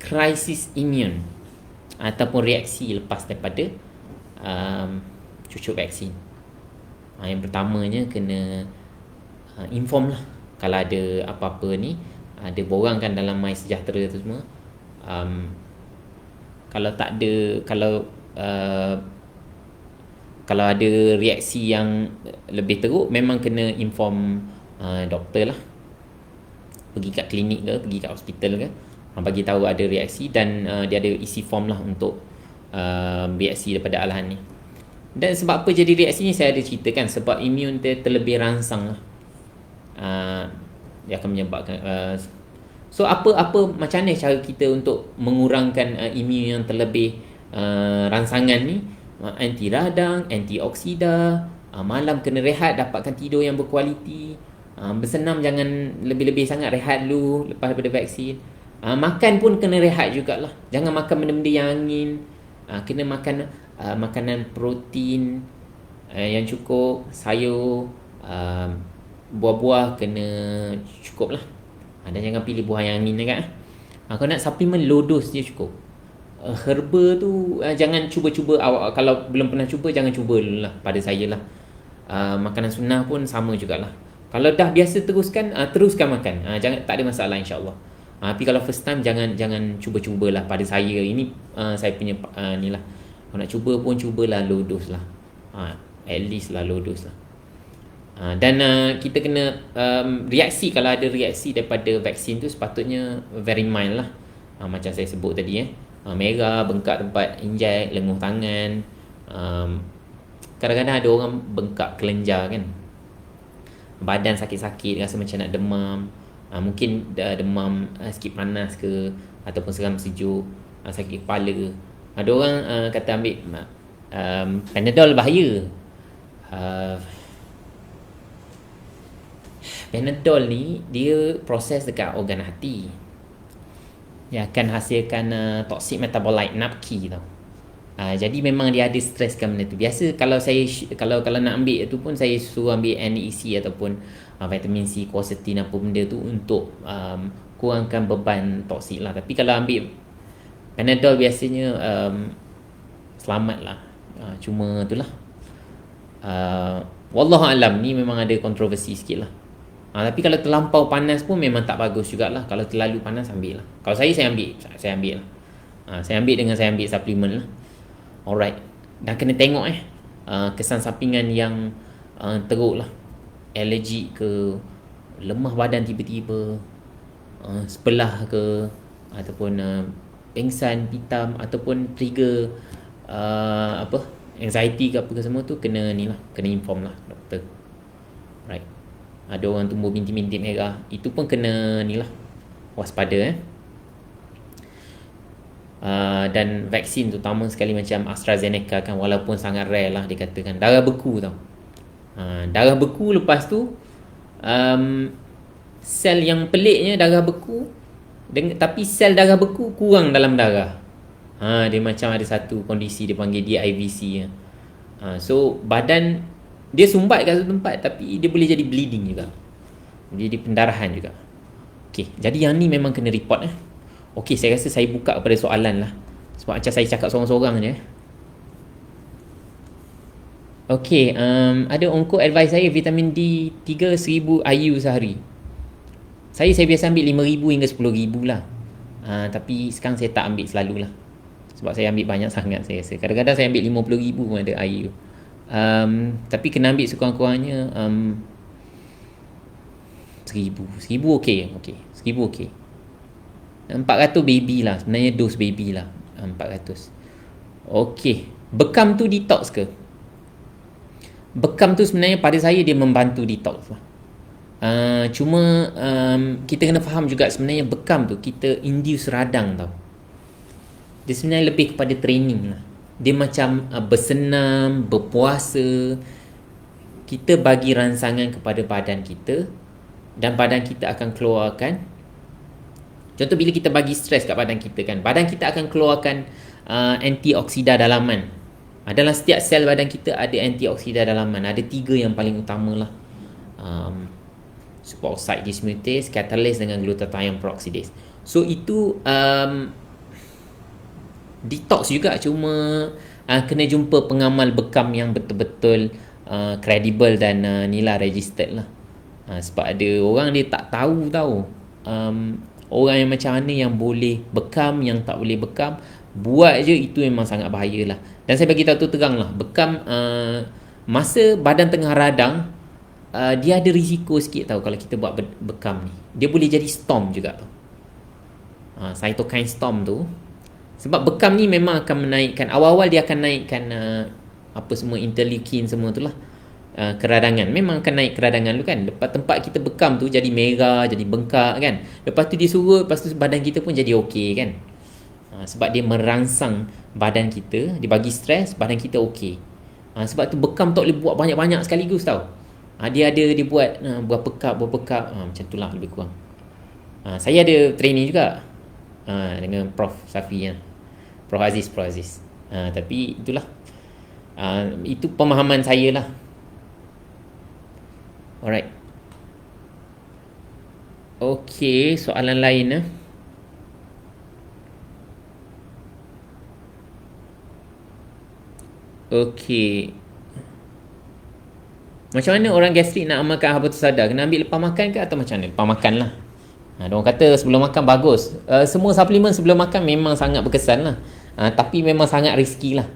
krisis imun ataupun reaksi lepas daripada cucuk vaksin? Yang pertamanya kena inform lah. Kalau ada apa-apa ni, ada borang kan dalam My Sejahtera tu semua. Kalau tak ada, kalau ada reaksi yang lebih teruk, memang kena inform doktor lah. Pergi kat klinik ke, pergi kat hospital ke, bagi tahu ada reaksi, dan dia ada isi form lah untuk reaksi daripada alahan ni. Dan sebab apa jadi reaksi ni, saya ada ceritakan. Sebab imun dia terlebih rangsang lah. Dia akan menyebabkan so apa macam mana cara kita untuk mengurangkan imun yang terlebih rangsangan ni? Anti radang, antioksida, malam kena rehat, dapatkan tidur yang berkualiti, bersenam jangan lebih-lebih sangat, rehat dulu lepas daripada vaksin. Makan pun kena rehat jugalah, jangan makan benda-benda yang angin. Kena makan makanan protein yang cukup, sayur, buah-buah kena cukup lah. Dan jangan pilih buah yang angin kan. Kalau nak suplemen, low dose je cukup. Herba tu jangan cuba-cuba awak. Kalau belum pernah cuba, jangan cuba dulu lah. Pada saya lah, makanan sunnah pun sama jugalah. Kalau dah biasa, teruskan makan. Jangan, tak ada masalah insyaAllah. Tapi kalau first time, jangan cuba-cubalah. Pada saya ini, saya punya ni lah, Kalau nak cuba pun cubalah low dose lah. At least lah low dose lah. Dan kita kena reaksi, kalau ada reaksi daripada vaksin tu sepatutnya very mild lah. Macam saya sebut tadi merah, bengkak tempat injek, lenguh tangan, kadang-kadang ada orang bengkak kelenjar kan, badan sakit-sakit, rasa macam nak demam, mungkin demam sikit panas ke, ataupun seram sejuk, sakit kepala. Ada orang kata ambil Panadol bahaya. Panadol ni dia proses dekat organ hati. Dia akan hasilkan toxic metabolite NAPQI tau. Jadi memang dia ada streskan benda tu. Biasa kalau saya kalau nak ambil tu pun saya suruh ambil NEC ataupun vitamin C, quercetin apa benda tu untuk kurangkan beban toksik lah. Tapi kalau ambil Panadol biasanya selamat lah. Cuma itulah Wallahualam, ni memang ada kontroversi sikit lah. Tapi kalau terlampau panas pun memang tak bagus jugalah. Kalau terlalu panas ambil lah. Kalau saya ambil lah. Saya ambil dengan saya ambil suplemen lah. Alright. Dan kena tengok kesan sampingan yang teruk lah. Allergic ke, lemah badan tiba-tiba, sebelah ke, ataupun pengsan, pitam, ataupun trigger anxiety ke apa ke semua tu, kena ni lah, kena inform lah doktor. Right. Ada orang tumbuh bintik-bintik merah, itu pun kena ni lah, waspada dan vaksin terutama sekali macam AstraZeneca kan, walaupun sangat rare lah dikatakan, darah beku tau. Darah beku, lepas tu sel yang peliknya darah beku, tapi sel darah beku kurang dalam darah. Dia macam ada satu kondisi dia panggil DIVC. So badan dia sumbat kat satu tempat, tapi dia boleh jadi bleeding juga, jadi pendarahan juga. Okay, jadi yang ni memang kena report Okay, saya rasa saya buka kepada soalan lah, sebab macam saya cakap sorang-sorang je. Okay, ada ongkos advice saya vitamin D 3,000 IU sehari. Saya biasa ambil 5,000 hingga 10,000 lah. Tapi sekarang saya tak ambil selalu lah, sebab saya ambil banyak sangat saya rasa. Kadang-kadang saya ambil 50,000 pun ada IU. Tapi kena ambil sekurang-kurangnya 1,000 okey. 1,000 okey. 400 baby lah, sebenarnya dos baby lah 400. Okey, bekam tu detox ke? Bekam tu sebenarnya pada saya dia membantu detox lah. Cuma kita kena faham juga sebenarnya bekam tu kita induce radang tau. Dia sebenarnya lebih kepada training lah. Dia macam bersenam, berpuasa. Kita bagi rangsangan kepada badan kita, dan badan kita akan keluarkan. Contoh bila kita bagi stres kat badan kita kan, badan kita akan keluarkan antioksida dalaman. Dalam setiap sel badan kita ada antioksida dalaman. Ada 3 yang paling utama lah. Superoxide dismutase, catalase dengan glutathione peroxidase. So itu detox juga, cuma kena jumpa pengamal bekam yang betul-betul credible dan nilai registered lah. Sebab ada orang dia tak tahu orang yang macam mana yang boleh bekam, yang tak boleh bekam, buat je, itu memang sangat bahaya lah. Dan saya bagi tahu tu terang lah, bekam masa badan tengah radang, dia ada risiko sikit tau kalau kita buat bekam ni. Dia boleh jadi storm juga tau, cytokine storm tu. Sebab bekam ni memang akan menaikkan, awal-awal dia akan naikkan apa semua interleukin semua tu lah, keradangan. Memang akan naik keradangan tu kan. Lepas tempat kita bekam tu jadi merah, jadi bengkak kan. Lepas tu dia surut, lepas tu badan kita pun jadi okey kan. Sebab dia merangsang badan kita, dia bagi stres, badan kita okey. Sebab tu bekam tak boleh buat banyak-banyak sekaligus tau. Dia buat berapa cup macam tu lah lebih kurang. Saya ada training juga dengan Prof Safi, Prof Aziz. Tapi itulah, itu pemahaman saya lah. Alright. Okay, soalan lain Okay. Macam mana orang gastrik nak amalkan habatus sadar? Kena ambil lepas makan ke atau macam mana? Lepas makan lah. Diorang kata sebelum makan bagus. Semua suplemen sebelum makan memang sangat berkesan lah. Tapi memang sangat risky lah.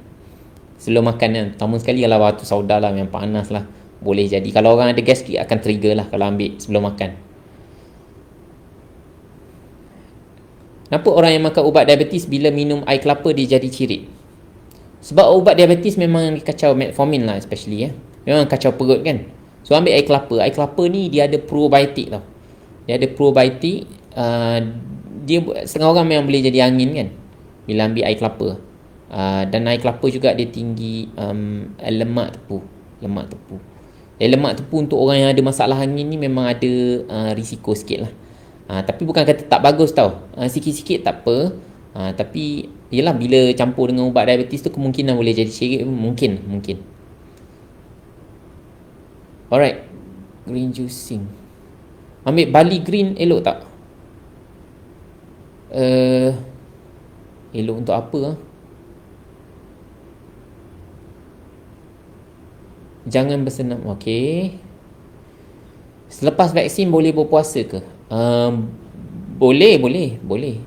sebelum makan kan. Pertama sekali kalau batu sauda lah, yang panas lah, boleh jadi. Kalau orang ada gastrik akan trigger lah kalau ambil sebelum makan. Kenapa orang yang makan ubat diabetes bila minum air kelapa dia jadi cirit? Sebab ubat diabetes memang kacau, metformin lah especially ya. Memang kacau perut kan. So ambil air kelapa. Air kelapa ni dia ada probiotik tau. Dia ada probiotik. Dia setengah orang memang boleh jadi angin kan bila ambil air kelapa. Dan air kelapa juga dia tinggi lemak tepu. Lemak tepu untuk orang yang ada masalah angin ni memang ada risiko sikit lah. Tapi bukan kata tak bagus tau. Sikit-sikit tak apa. Tapi yelah, bila campur dengan ubat diabetes tu kemungkinan boleh jadi cirit. Mungkin. Alright. Green juicing. Ambil barley green elok tak? Elok untuk apa? Jangan bersenam. Okey. Selepas vaksin boleh berpuasa ke? Boleh.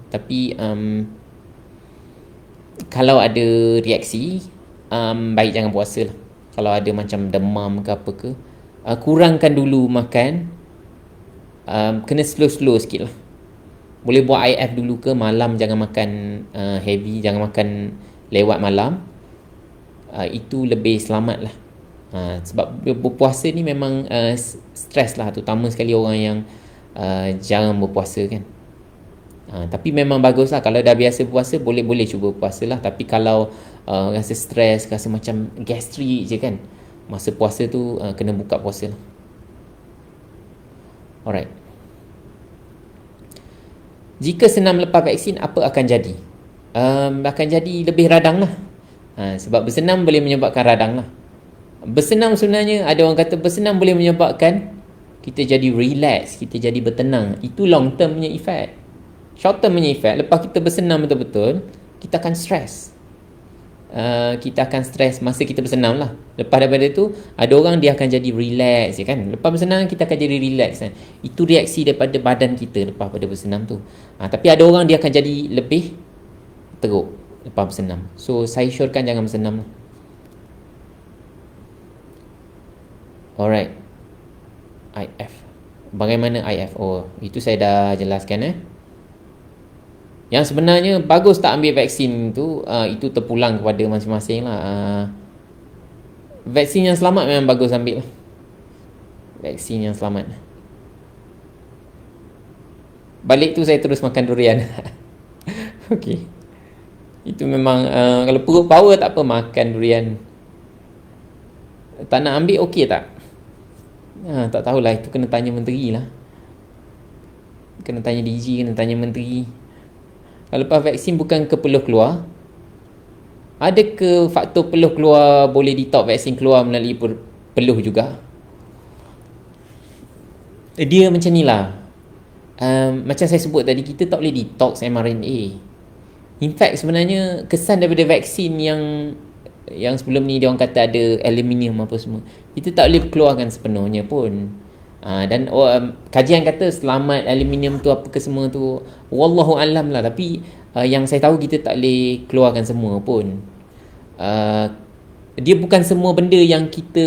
Tapi kalau ada reaksi, baik jangan puasa lah. Kalau ada macam demam ke apa ke, kurangkan dulu makan. Kena slow sikit lah. Boleh buat IF dulu ke, malam jangan makan heavy, jangan makan lewat malam. Itu lebih selamat lah. Sebab berpuasa ni memang stres lah, terutama sekali orang yang jarang berpuasa kan. Tapi memang bagus lah kalau dah biasa puasa, boleh cuba puasa lah. Tapi kalau rasa stres, rasa macam gastrik je kan, masa puasa tu kena buka puasa lah. Alright. Jika senam lepas vaksin, apa akan jadi? Akan jadi lebih radang lah. Sebab bersenam boleh menyebabkan radang lah. Bersenam sebenarnya, ada orang kata bersenam boleh menyebabkan kita jadi relax, kita jadi bertenang. Itu long term punya effect. Short term punya effect, lepas kita bersenam betul-betul, kita akan stres. Kita akan stres masa kita bersenam lah. Lepas daripada tu, ada orang dia akan jadi relax je kan. Lepas bersenam kita akan jadi relax kan. Itu reaksi daripada badan kita lepas pada bersenam tu. Tapi ada orang dia akan jadi lebih teruk lepas bersenam. So saya syorkan jangan bersenam lah. Alright. IF. Bagaimana IF? Oh, itu saya dah jelaskan Yang sebenarnya bagus tak ambil vaksin tu, itu terpulang kepada masing-masing lah. Vaksin yang selamat memang bagus ambil lah. Vaksin yang selamat. Balik tu saya terus makan durian. Okey. Itu memang kalau perut power tak apa, makan durian. Tak nak ambil okey tak? Tak tahulah, itu kena tanya menteri lah. Kena tanya DG, kena tanya menteri. Kalau lepas vaksin bukan ke peluh keluar, ada ke faktor peluh keluar boleh detox vaksin keluar melalui peluh juga? Dia macam ni lah. Macam saya sebut tadi, kita tak boleh detox mRNA. In fact sebenarnya kesan daripada vaksin yang sebelum ni dia orang kata ada aluminium apa semua, kita tak boleh keluarkan sepenuhnya pun. Dan kajian kata selamat aluminium tu apa ke semua tu, wallahu alam lah. Tapi yang saya tahu kita tak boleh keluarkan semua pun. Dia bukan semua benda yang kita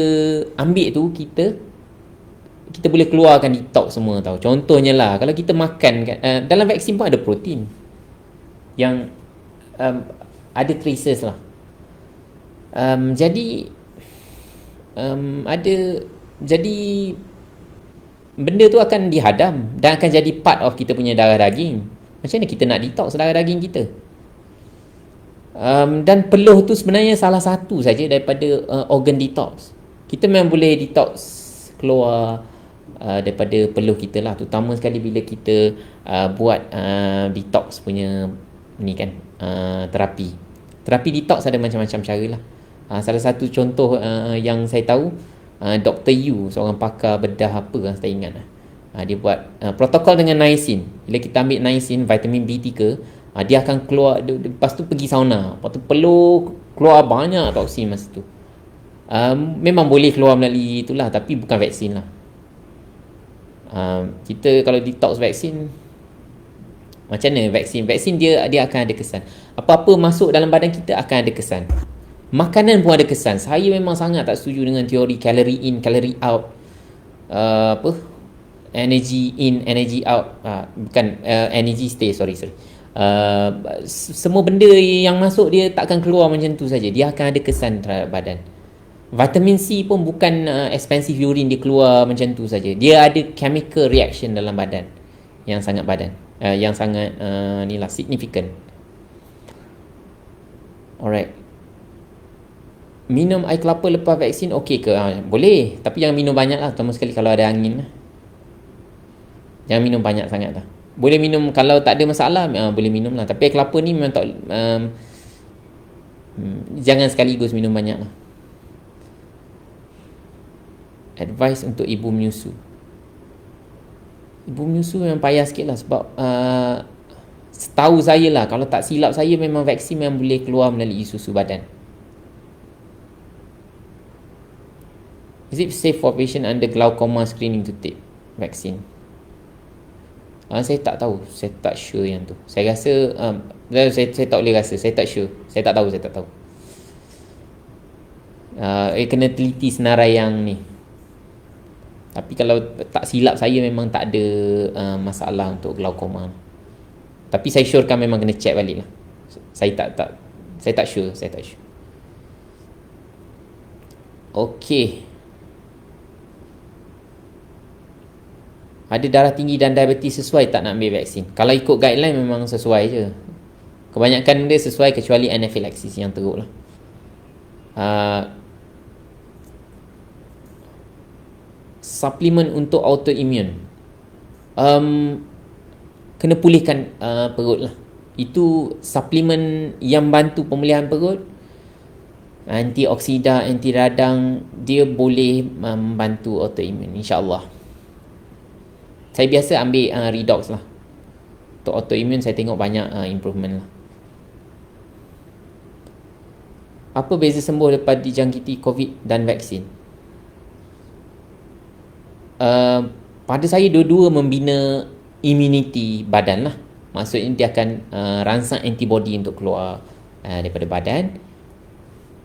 ambil tu kita boleh keluarkan detox semua tau. Contohnya lah, kalau kita makan kan, dalam vaksin pun ada protein yang ada traces lah. Jadi benda tu akan dihadam dan akan jadi part of kita punya darah daging. Macam mana kita nak detox darah daging kita? Dan peluh tu sebenarnya salah satu saja daripada organ detox. Kita memang boleh detox keluar daripada peluh kita lah, terutama sekali bila kita buat detox punya ni kan, terapi detox ada macam-macam cara lah. Salah satu contoh yang saya tahu, Dr. Yu, seorang pakar bedah apa lah, saya ingat lah. Dia buat protokol dengan niacin. Bila kita ambil niacin, vitamin B3, dia akan keluar, lepas tu pergi sauna, lepas tu peluh keluar banyak toksin masa tu. Memang boleh keluar melalui itulah, tapi bukan vaksin lah. Kita kalau detox vaksin, macam mana vaksin dia akan ada kesan. Apa-apa masuk dalam badan kita akan ada kesan. Makanan pun ada kesan. Saya memang sangat tak setuju dengan teori calorie in, calorie out. Apa? Energy in, energy out. Bukan, energy stay, sorry. Semua benda yang masuk dia takkan keluar macam tu saja. Dia akan ada kesan terhadap badan. Vitamin C pun bukan expensive urine dia keluar macam tu saja. Dia ada chemical reaction dalam badan yang sangat ni lah significant. Alright. Minum air kelapa lepas vaksin okey ke? Boleh, tapi jangan minum banyak lah, terutama sekali kalau ada angin lah. Jangan minum banyak sangat lah. Boleh minum kalau tak ada masalah, boleh minum lah. Tapi air kelapa ni memang tak, jangan sekaligus minum banyak lah. Advice untuk ibu menyusu. Ibu menyusu memang payah sikit lah sebab setahu saya lah, kalau tak silap saya, memang vaksin memang boleh keluar melalui susu badan. Is it safe for patient under glaucoma screening to take vaccine? Saya tak tahu. Saya tak sure yang tu. Saya rasa saya tak boleh rasa. Saya tak sure. Saya tak tahu. Kena teliti senarai yang ni. Tapi kalau tak silap saya, memang tak ada masalah untuk glaucoma. Tapi saya surekan memang kena check balik lah. Saya tak sure. Okey. Ada darah tinggi dan diabetes sesuai tak nak ambil vaksin? Kalau ikut guideline memang sesuai je. Kebanyakan dia sesuai kecuali anaphylaxis yang teruk lah. Suplemen untuk autoimmune. Kena pulihkan perut lah. Itu suplemen yang bantu pemulihan perut. Antioksida, anti radang, dia boleh membantu autoimmune, insyaAllah. Saya biasa ambil Redox lah. Untuk autoimmune saya tengok banyak improvement lah. Apa beza sembuh lepas dijangkiti COVID dan vaksin? Pada saya dua-dua membina immunity badan lah. Maksudnya dia akan rangsang antibody untuk keluar daripada badan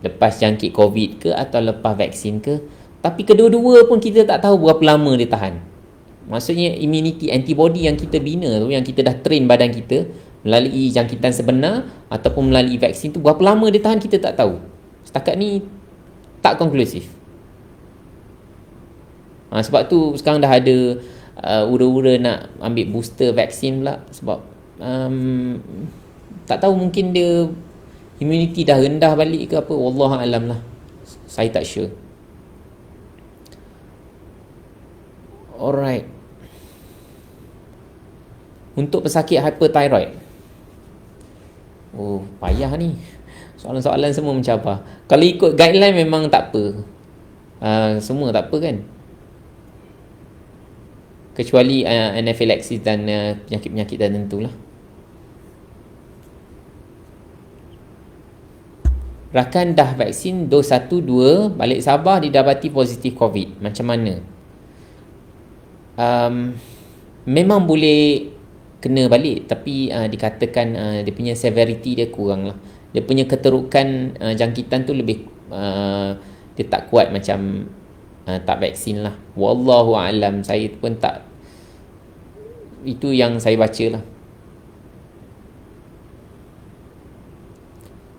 lepas jangkit COVID ke atau lepas vaksin ke. Tapi kedua-dua pun kita tak tahu berapa lama dia tahan. Maksudnya immunity, antibody yang kita bina tu, yang kita dah train badan kita melalui jangkitan sebenar ataupun melalui vaksin tu, berapa lama dia tahan kita tak tahu. Setakat ni tak konklusif. Sebab tu sekarang dah ada ura-ura nak ambil booster vaksin pula. Sebab tak tahu, mungkin dia immunity dah rendah balik ke apa. Wallahualam lah. Saya tak sure. Alright. Untuk pesakit hyperthyroid. Oh, payah ni. Soalan-soalan semua mencabar. Kalau ikut guideline memang tak apa. Semua tak apa kan. Kecuali anaphylaxis dan penyakit-penyakit tertentu lah. Rakan dah vaksin dos 1, 2, balik Sabah didapati positif COVID. Macam mana? Memang boleh kena balik, tapi dikatakan dia punya severity dia kurang lah. Dia punya keterukan jangkitan tu lebih dia tak kuat macam tak vaksin lah. Wallahualam, saya pun tak, itu yang saya baca lah.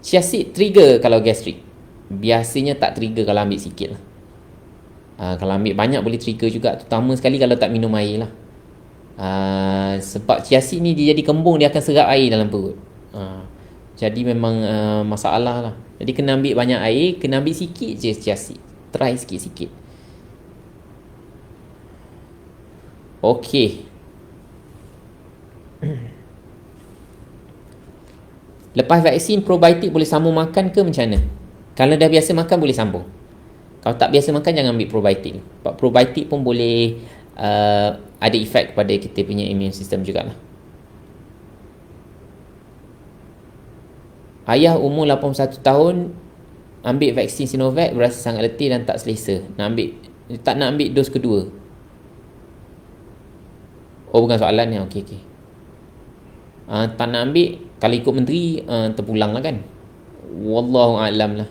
Chia seed trigger kalau gastrik. Biasanya tak trigger kalau ambil sikit lah. Kalau ambil banyak boleh trigger juga, terutama sekali kalau tak minum air lah. Sebab chia seed ni dia jadi kembung, dia akan serap air dalam perut. Jadi memang masalah lah. Jadi kena ambil banyak air, kena ambil sikit je chia seed. Try sikit-sikit. Okey. Lepas vaksin, probiotik boleh sambung makan ke macam mana? Kalau dah biasa makan boleh sambung. Kalau tak biasa makan jangan ambil probiotik. Sebab probiotik pun boleh ada efek kepada kita punya immune system jugalah. Ayah umur 81 tahun ambil vaksin Sinovac, berasa sangat letih dan tak selesa. Tak nak ambil dos kedua. Oh, bukan soalan ni. Okey. Tak nak ambil, kalau ikut menteri terpulang lah kan. Wallahualam lah.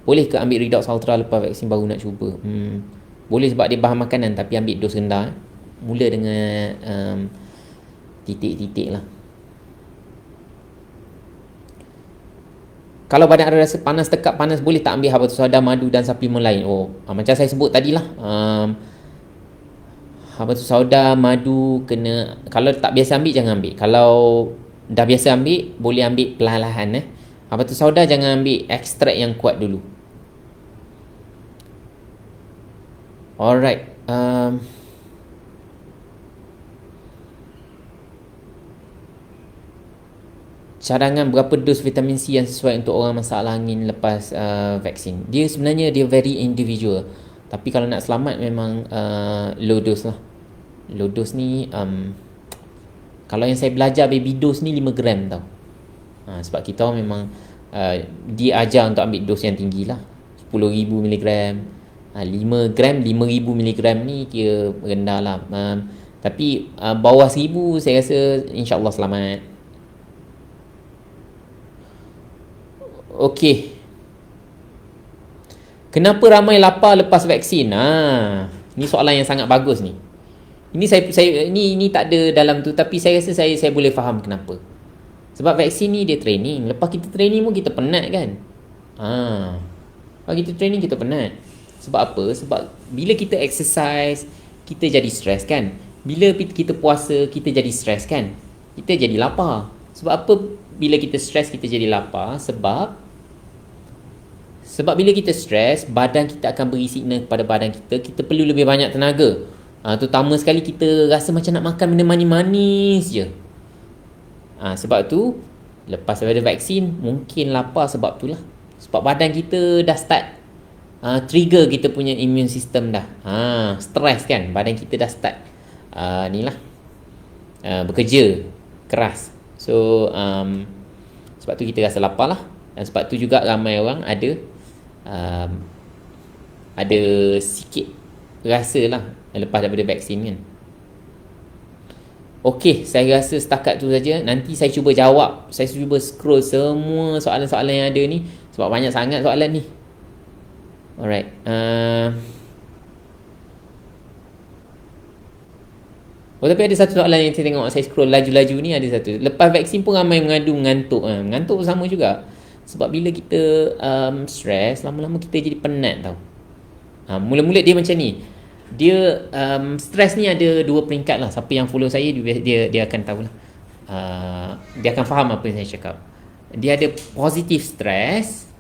Boleh ke ambil Redox Ultra lepas vaksin baru nak cuba? Boleh sebab dia bahan makanan, tapi ambil dos rendah. Mula dengan titik-titik lah. Kalau badan ada rasa panas, tekak panas, boleh tak ambil habatus sauda, madu dan suplemen lain? Macam saya sebut tadi lah. Habatus sauda, madu kena, kalau tak biasa ambil jangan ambil. Kalau dah biasa ambil, boleh ambil perlahan-lahan. Habatus sauda jangan ambil ekstrak yang kuat dulu. Alright. Cadangan berapa dos vitamin C yang sesuai untuk orang masalah angin lepas vaksin? Dia sebenarnya dia very individual. Tapi kalau nak selamat memang low dose lah. Low dose ni kalau yang saya belajar baby dose ni 5 gram tau. Sebab kita memang dia ajar untuk ambil dos yang tinggi lah. 10,000 mg. 5 gram 5,000 mg ni kira rendah lah. Tapi bawah 1,000 saya rasa insyaAllah selamat. Okey. Kenapa ramai lapar lepas vaksin? Ni soalan yang sangat bagus ni. Ini saya ni tak ada dalam tu, tapi saya rasa saya boleh faham kenapa. Sebab vaksin ni dia training. Lepas kita training pun kita penat kan? Lepas kita training kita penat. Sebab apa? Sebab bila kita exercise, kita jadi stres kan? Bila kita puasa, kita jadi stres kan? Kita jadi lapar. Sebab apa bila kita stres, kita jadi lapar? Sebab bila kita stres, badan kita akan beri signal kepada badan kita perlu lebih banyak tenaga. Terutama sekali kita rasa macam nak makan benda manis-manis je. Sebab tu, lepas daripada vaksin, mungkin lapar sebab tu lah. Sebab badan kita dah start trigger kita punya immune system dah. Stres kan, badan kita dah start bekerja keras. So sebab tu kita rasa lapar lah. Dan sebab tu juga ramai orang ada sikit rasa lah lepas daripada vaksin kan. Okey, saya rasa setakat tu saja. Nanti saya cuba jawab. Saya cuba scroll semua soalan-soalan yang ada ni. Sebab banyak sangat soalan ni. Alright. Tapi ada satu soalan yang saya tengok, saya scroll laju-laju ni, ada satu. Lepas vaksin pun ramai mengadu mengantuk. Mengantuk sama juga. Sebab bila kita stres, lama-lama kita jadi penat tau. Mula-mula dia macam ni. Dia stres ni ada 2 peringkat lah. Siapa yang follow saya, dia akan tahulah. Dia akan faham apa yang saya cakap. Dia ada positif stres.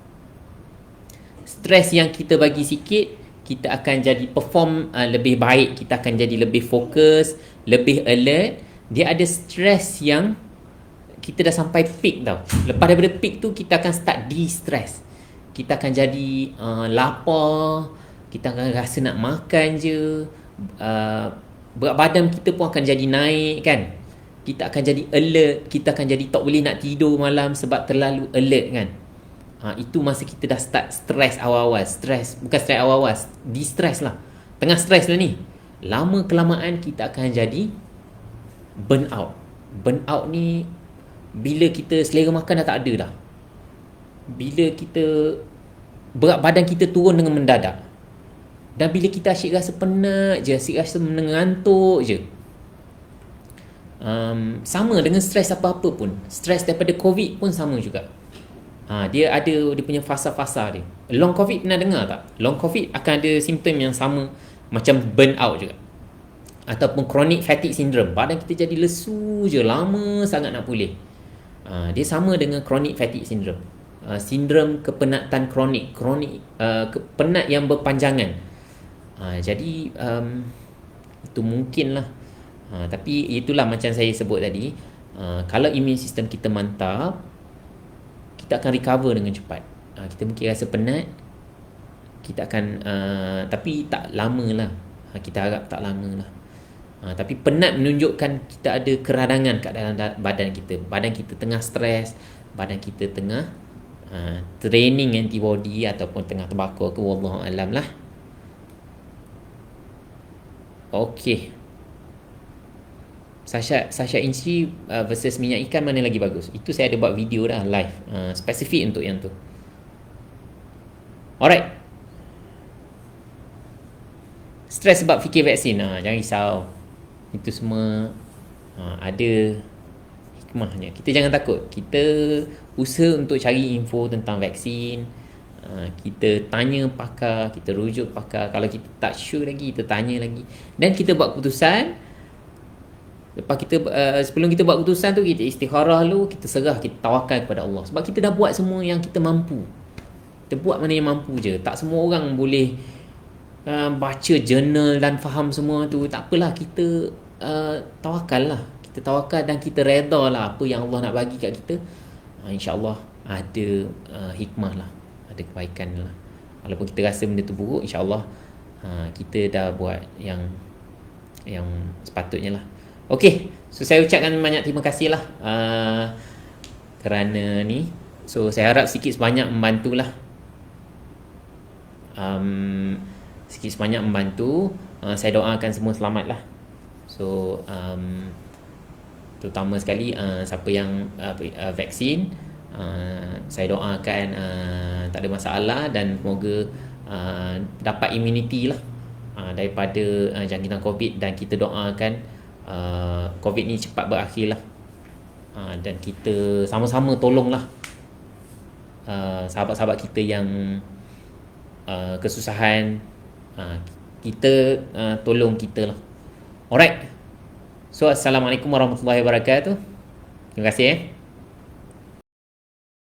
Stres yang kita bagi sikit, kita akan jadi perform lebih baik. Kita akan jadi lebih fokus, lebih alert. Dia ada stres yang kita dah sampai peak tau. Lepas daripada peak tu, kita akan start de-stress. Kita akan jadi lapar. Kita akan rasa nak makan je. Berat badan kita pun akan jadi naik kan. Kita akan jadi alert. Kita akan jadi tak boleh nak tidur malam sebab terlalu alert kan. Itu masa kita dah start stress awal-awal. Bukan stress awal-awal, de-stress lah. Tengah stress lah ni. Lama kelamaan kita akan jadi burn out. Burn out ni bila kita selera makan dah tak ada dah. Bila kita berat badan kita turun dengan mendadak. Dan bila kita asyik rasa penat je, asyik rasa mengantuk je. Sama dengan stres apa-apa pun. Stres daripada COVID pun sama juga. Dia ada dia punya fasa-fasa dia. Long COVID pernah dengar tak? Long COVID akan ada simptom yang sama macam burn out juga. Ataupun chronic fatigue syndrome. Badan kita jadi lesu je, lama sangat nak pulih. Dia sama dengan chronic fatigue syndrome. Sindrom kepenatan kronik. Penat yang berpanjangan. Jadi itu mungkin lah. Tapi itulah macam saya sebut tadi. Kalau immune system kita mantap, kita akan recover dengan cepat. Kita mungkin rasa penat, kita akan tapi tak lama lah. Kita harap tak lama lah. Tapi penat menunjukkan kita ada keradangan kat dalam badan kita. Badan kita tengah stres, badan kita tengah training antibody ataupun tengah terbakar ke, wallahu alam lah. Okey. Sasha Inci versus minyak ikan mana lagi bagus? Itu saya ada buat video dah live. Spesifik untuk yang tu. Alright. Stres sebab fikir vaksin. Jangan risau. Itu semua ada hikmahnya. Kita jangan takut. Kita usaha untuk cari info tentang vaksin. Kita tanya pakar, kita rujuk pakar. Kalau kita tak sure lagi, kita tanya lagi. Dan kita buat keputusan. Lepas kita sebelum kita buat keputusan tu, kita istikharah dulu, kita serah, kita tawakal kepada Allah. Sebab kita dah buat semua yang kita mampu. Kita buat mana yang mampu je. Tak semua orang boleh baca jurnal dan faham semua tu. Tak apalah, kita tawakal lah. Kita tawakal dan kita reda lah apa yang Allah nak bagi kat kita. InsyaAllah ada hikmah lah, ada kebaikan lah. Walaupun kita rasa benda tu buruk, InsyaAllah kita dah buat yang sepatutnya lah. Okey, so saya ucapkan banyak terima kasih lah kerana ni. So saya harap sikit sebanyak membantulah. Sikit sebanyak membantu. Saya doakan semua selamat lah. So terutama sekali siapa yang vaksin, saya doakan tak ada masalah dan semoga dapat imuniti lah daripada jangkitan COVID, dan kita doakan COVID ni cepat berakhir lah. Dan kita sama-sama tolonglah sahabat-sahabat kita yang kesusahan. Kita tolong kita lah. Alright. So assalamualaikum warahmatullahi wabarakatuh. Terima kasih